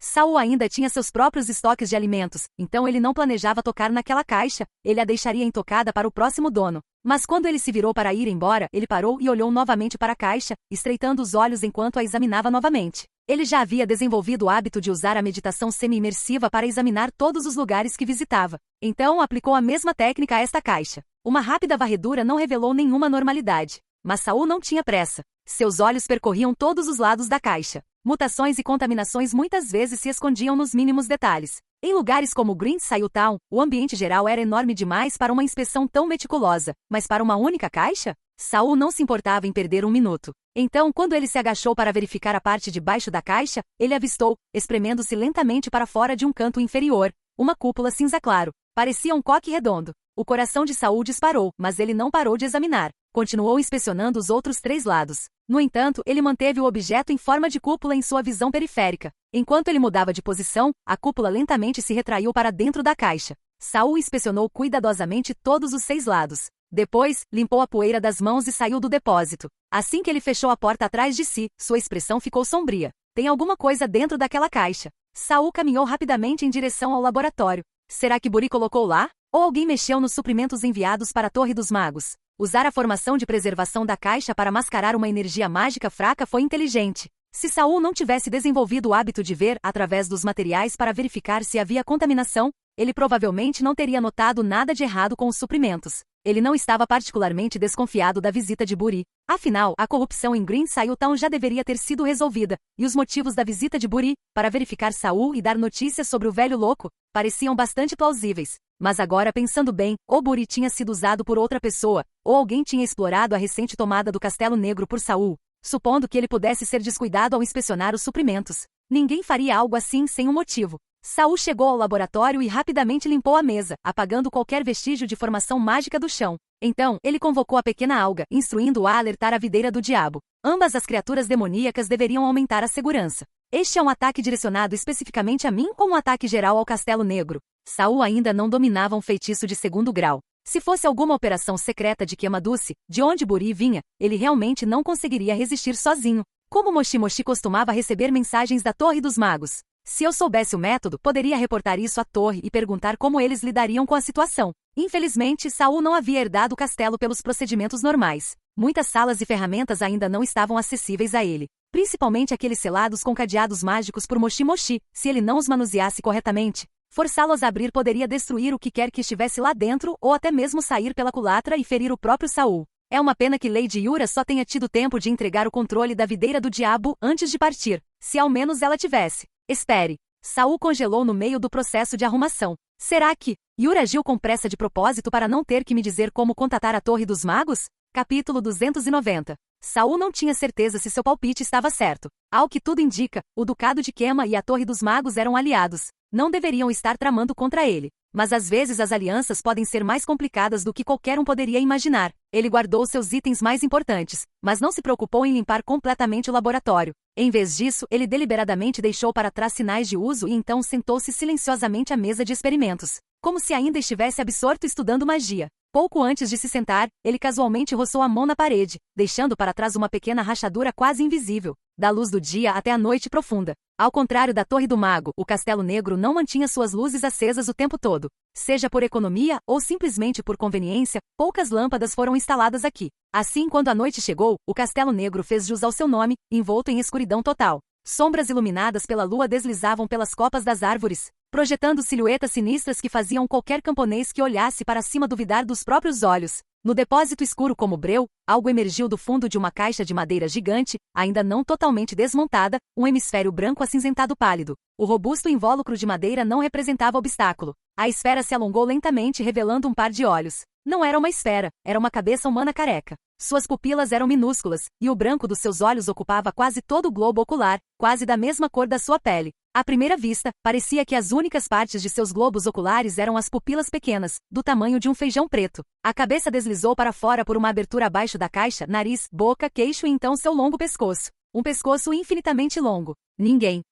Saul ainda tinha seus próprios estoques de alimentos, então ele não planejava tocar naquela caixa, ele a deixaria intocada para o próximo dono. Mas quando ele se virou para ir embora, ele parou e olhou novamente para a caixa, estreitando os olhos enquanto a examinava novamente. Ele já havia desenvolvido o hábito de usar a meditação semi-imersiva para examinar todos os lugares que visitava. Então aplicou a mesma técnica a esta caixa. Uma rápida varredura não revelou nenhuma normalidade. Mas Saul não tinha pressa. Seus olhos percorriam todos os lados da caixa. Mutações e contaminações muitas vezes se escondiam nos mínimos detalhes. Em lugares como Green Sail Town, o ambiente geral era enorme demais para uma inspeção tão meticulosa, mas para uma única caixa? Saul não se importava em perder 1 minuto. Então, quando ele se agachou para verificar a parte de baixo da caixa, ele avistou, espremendo-se lentamente para fora de um canto inferior, uma cúpula cinza claro. Parecia um coque redondo. O coração de Saul disparou, mas ele não parou de examinar. Continuou inspecionando os outros 3 lados. No entanto, ele manteve o objeto em forma de cúpula em sua visão periférica. Enquanto ele mudava de posição, a cúpula lentamente se retraiu para dentro da caixa. Saul inspecionou cuidadosamente todos os 6 lados. Depois, limpou a poeira das mãos e saiu do depósito. Assim que ele fechou a porta atrás de si, sua expressão ficou sombria. Tem alguma coisa dentro daquela caixa. Saul caminhou rapidamente em direção ao laboratório. Será que Buri colocou lá? Ou alguém mexeu nos suprimentos enviados para a Torre dos Magos? Usar a formação de preservação da caixa para mascarar uma energia mágica fraca foi inteligente. Se Saul não tivesse desenvolvido o hábito de ver através dos materiais para verificar se havia contaminação, ele provavelmente não teria notado nada de errado com os suprimentos. Ele não estava particularmente desconfiado da visita de Buri. Afinal, a corrupção em Green Sail Town já deveria ter sido resolvida, e os motivos da visita de Buri, para verificar Saul e dar notícias sobre o velho louco, pareciam bastante plausíveis. Mas agora, pensando bem, ou Buri tinha sido usado por outra pessoa, ou alguém tinha explorado a recente tomada do Castelo Negro por Saul, supondo que ele pudesse ser descuidado ao inspecionar os suprimentos. Ninguém faria algo assim sem um motivo. Saul chegou ao laboratório e rapidamente limpou a mesa, apagando qualquer vestígio de formação mágica do chão. Então, ele convocou a pequena alga, instruindo-a a alertar a videira do diabo. Ambas as criaturas demoníacas deveriam aumentar a segurança. Este é um ataque direcionado especificamente a mim ou um ataque geral ao Castelo Negro? Saul ainda não dominava um feitiço de 2º grau. Se fosse alguma operação secreta de Kemadouce, de onde Buri vinha, ele realmente não conseguiria resistir sozinho. Como Moshi Moshi costumava receber mensagens da Torre dos Magos? Se eu soubesse o método, poderia reportar isso à torre e perguntar como eles lidariam com a situação. Infelizmente, Saul não havia herdado o castelo pelos procedimentos normais. Muitas salas e ferramentas ainda não estavam acessíveis a ele. Principalmente aqueles selados com cadeados mágicos por Moshi Moshi, se ele não os manuseasse corretamente. Forçá-los a abrir poderia destruir o que quer que estivesse lá dentro ou até mesmo sair pela culatra e ferir o próprio Saul. É uma pena que Lady Yura só tenha tido tempo de entregar o controle da videira do diabo antes de partir. Se ao menos ela tivesse. Espere. Saul congelou no meio do processo de arrumação. Será que Yura agiu com pressa de propósito para não ter que me dizer como contatar a Torre dos Magos? Capítulo 290. Saul não tinha certeza se seu palpite estava certo. Ao que tudo indica, o Ducado de Kema e a Torre dos Magos eram aliados. Não deveriam estar tramando contra ele. Mas às vezes as alianças podem ser mais complicadas do que qualquer um poderia imaginar. Ele guardou seus itens mais importantes, mas não se preocupou em limpar completamente o laboratório. Em vez disso, ele deliberadamente deixou para trás sinais de uso e então sentou-se silenciosamente à mesa de experimentos, como se ainda estivesse absorto estudando magia. Pouco antes de se sentar, ele casualmente roçou a mão na parede, deixando para trás uma pequena rachadura quase invisível, da luz do dia até a noite profunda. Ao contrário da Torre do Mago, o Castelo Negro não mantinha suas luzes acesas o tempo todo. Seja por economia ou simplesmente por conveniência, poucas lâmpadas foram instaladas aqui. Assim, quando a noite chegou, o Castelo Negro fez jus ao seu nome, envolto em escuridão total. Sombras iluminadas pela lua deslizavam pelas copas das árvores, projetando silhuetas sinistras que faziam qualquer camponês que olhasse para cima duvidar dos próprios olhos. No depósito escuro como breu, algo emergiu do fundo de uma caixa de madeira gigante, ainda não totalmente desmontada, um hemisfério branco acinzentado pálido. O robusto invólucro de madeira não representava obstáculo. A esfera se alongou lentamente, revelando um par de olhos. Não era uma esfera, era uma cabeça humana careca. Suas pupilas eram minúsculas, e o branco dos seus olhos ocupava quase todo o globo ocular, quase da mesma cor da sua pele. À primeira vista, parecia que as únicas partes de seus globos oculares eram as pupilas pequenas, do tamanho de um feijão preto. A cabeça deslizou para fora por uma abertura abaixo da caixa, nariz, boca, queixo e então seu longo pescoço. Um pescoço infinitamente longo. Ninguém.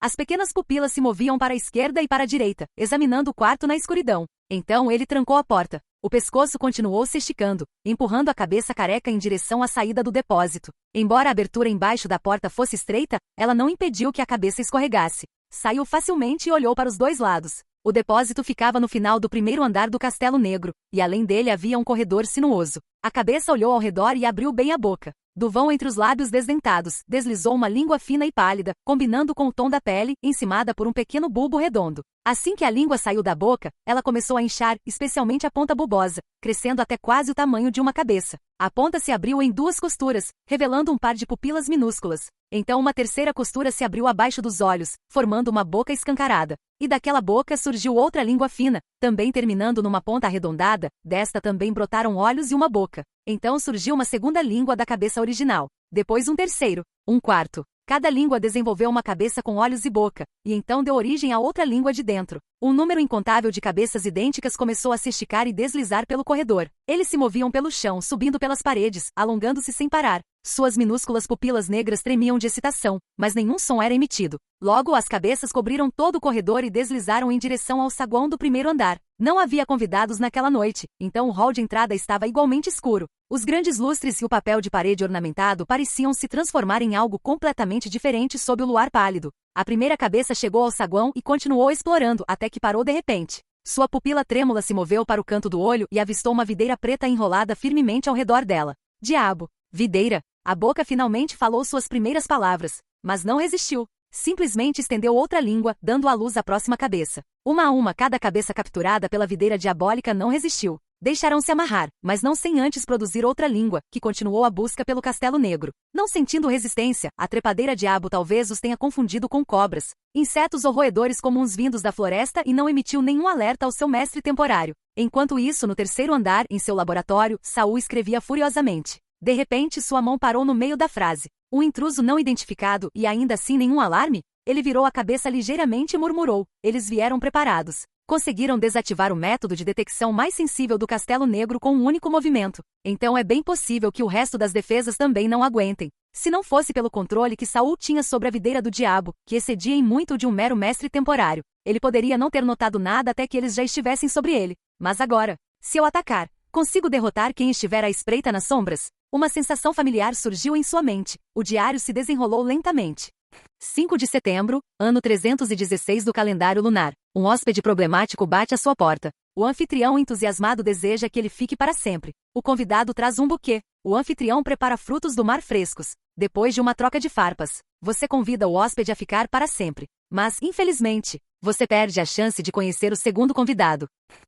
As pequenas pupilas se moviam para a esquerda e para a direita, examinando o quarto na escuridão. Então ele trancou a porta. O pescoço continuou se esticando, empurrando a cabeça careca em direção à saída do depósito. Embora a abertura embaixo da porta fosse estreita, ela não impediu que a cabeça escorregasse. Saiu facilmente e olhou para os dois lados. O depósito ficava no final do primeiro andar do Castelo Negro, e além dele havia um corredor sinuoso. A cabeça olhou ao redor e abriu bem a boca. Do vão entre os lábios desdentados, deslizou uma língua fina e pálida, combinando com o tom da pele, encimada por um pequeno bulbo redondo. Assim que a língua saiu da boca, ela começou a inchar, especialmente a ponta bulbosa, crescendo até quase o tamanho de uma cabeça. A ponta se abriu em 2 costuras, revelando um par de pupilas minúsculas. Então uma terceira costura se abriu abaixo dos olhos, formando uma boca escancarada. E daquela boca surgiu outra língua fina, também terminando numa ponta arredondada, desta também brotaram olhos e uma boca. Então surgiu uma segunda língua da cabeça original. Depois um terceiro, um quarto. Cada língua desenvolveu uma cabeça com olhos e boca, e então deu origem a outra língua de dentro. Um número incontável de cabeças idênticas começou a se esticar e deslizar pelo corredor. Eles se moviam pelo chão, subindo pelas paredes, alongando-se sem parar. Suas minúsculas pupilas negras tremiam de excitação, mas nenhum som era emitido. Logo, as cabeças cobriram todo o corredor e deslizaram em direção ao saguão do primeiro andar. Não havia convidados naquela noite, então o hall de entrada estava igualmente escuro. Os grandes lustres e o papel de parede ornamentado pareciam se transformar em algo completamente diferente sob o luar pálido. A primeira cabeça chegou ao saguão e continuou explorando, até que parou de repente. Sua pupila trêmula se moveu para o canto do olho e avistou uma videira preta enrolada firmemente ao redor dela. Diabo! Videira! A boca finalmente falou suas primeiras palavras, mas não resistiu. Simplesmente estendeu outra língua, dando à luz à próxima cabeça. Uma a uma, cada cabeça capturada pela videira diabólica não resistiu. Deixaram-se amarrar, mas não sem antes produzir outra língua, que continuou a busca pelo Castelo Negro. Não sentindo resistência, a trepadeira diabo talvez os tenha confundido com cobras, insetos ou roedores comuns vindos da floresta e não emitiu nenhum alerta ao seu mestre temporário. Enquanto isso, no terceiro andar, em seu laboratório, Saul escrevia furiosamente. De repente, sua mão parou no meio da frase. Um intruso não identificado e ainda assim nenhum alarme? Ele virou a cabeça ligeiramente e murmurou. Eles vieram preparados. Conseguiram desativar o método de detecção mais sensível do Castelo Negro com um único movimento. Então é bem possível que o resto das defesas também não aguentem. Se não fosse pelo controle que Saul tinha sobre a videira do diabo, que excedia em muito o de um mero mestre temporário, ele poderia não ter notado nada até que eles já estivessem sobre ele. Mas agora, se eu atacar, consigo derrotar quem estiver à espreita nas sombras? Uma sensação familiar surgiu em sua mente. O diário se desenrolou lentamente. 5 de setembro, ano 316 do calendário lunar. Um hóspede problemático bate à sua porta. O anfitrião entusiasmado deseja que ele fique para sempre. O convidado traz um buquê. O anfitrião prepara frutos do mar frescos. Depois de uma troca de farpas, você convida o hóspede a ficar para sempre. Mas, infelizmente, você perde a chance de conhecer o segundo convidado.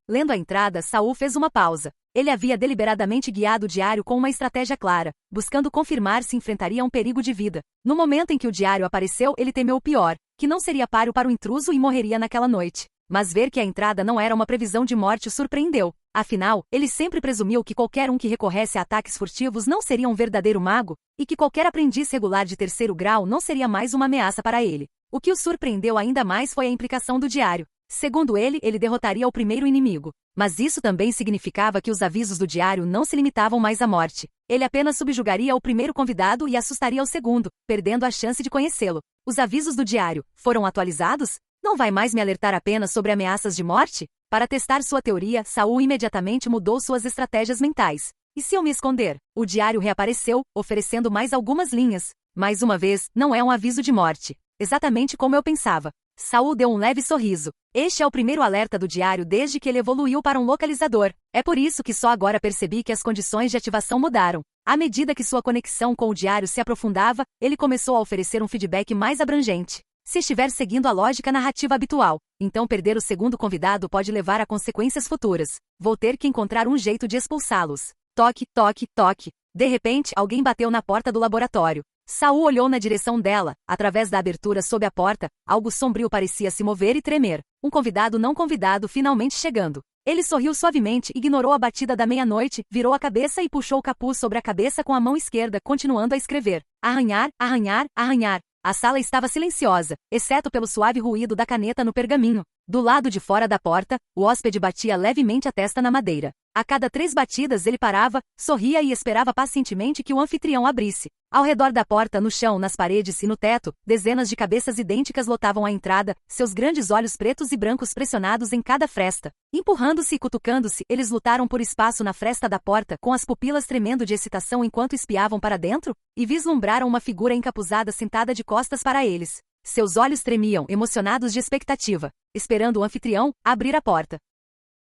Lendo a entrada, Saul fez uma pausa. Ele havia deliberadamente guiado o diário com uma estratégia clara, buscando confirmar se enfrentaria um perigo de vida. No momento em que o diário apareceu, ele temeu o pior, que não seria páreo para o intruso e morreria naquela noite. Mas ver que a entrada não era uma previsão de morte o surpreendeu. Afinal, ele sempre presumiu que qualquer um que recorresse a ataques furtivos não seria um verdadeiro mago, e que qualquer aprendiz regular de 3º grau não seria mais uma ameaça para ele. O que o surpreendeu ainda mais foi a implicação do diário. Segundo ele derrotaria o primeiro inimigo. Mas isso também significava que os avisos do diário não se limitavam mais à morte. Ele apenas subjugaria o primeiro convidado e assustaria o segundo, perdendo a chance de conhecê-lo. Os avisos do diário foram atualizados? Não vai mais me alertar apenas sobre ameaças de morte? Para testar sua teoria, Saul imediatamente mudou suas estratégias mentais. E se eu me esconder? O diário reapareceu, oferecendo mais algumas linhas. Mais uma vez, não é um aviso de morte. Exatamente como eu pensava. Saul deu um leve sorriso. Este é o primeiro alerta do diário desde que ele evoluiu para um localizador. É por isso que só agora percebi que as condições de ativação mudaram. À medida que sua conexão com o diário se aprofundava, ele começou a oferecer um feedback mais abrangente. Se estiver seguindo a lógica narrativa habitual, então perder o segundo convidado pode levar a consequências futuras. Vou ter que encontrar um jeito de expulsá-los. Toque, toque, toque. De repente, alguém bateu na porta do laboratório. Saul olhou na direção dela. Através da abertura sob a porta, algo sombrio parecia se mover e tremer. Um convidado não convidado finalmente chegando. Ele sorriu suavemente, ignorou a batida da meia-noite, virou a cabeça e puxou o capuz sobre a cabeça com a mão esquerda, continuando a escrever. Arranhar, arranhar, arranhar. A sala estava silenciosa, exceto pelo suave ruído da caneta no pergaminho. Do lado de fora da porta, o hóspede batia levemente a testa na madeira. A cada 3 batidas ele parava, sorria e esperava pacientemente que o anfitrião abrisse. Ao redor da porta, no chão, nas paredes e no teto, dezenas de cabeças idênticas lotavam a entrada, seus grandes olhos pretos e brancos pressionados em cada fresta. Empurrando-se e cutucando-se, eles lutaram por espaço na fresta da porta, com as pupilas tremendo de excitação enquanto espiavam para dentro, e vislumbraram uma figura encapuzada sentada de costas para eles. Seus olhos tremiam, emocionados de expectativa, esperando o anfitrião abrir a porta.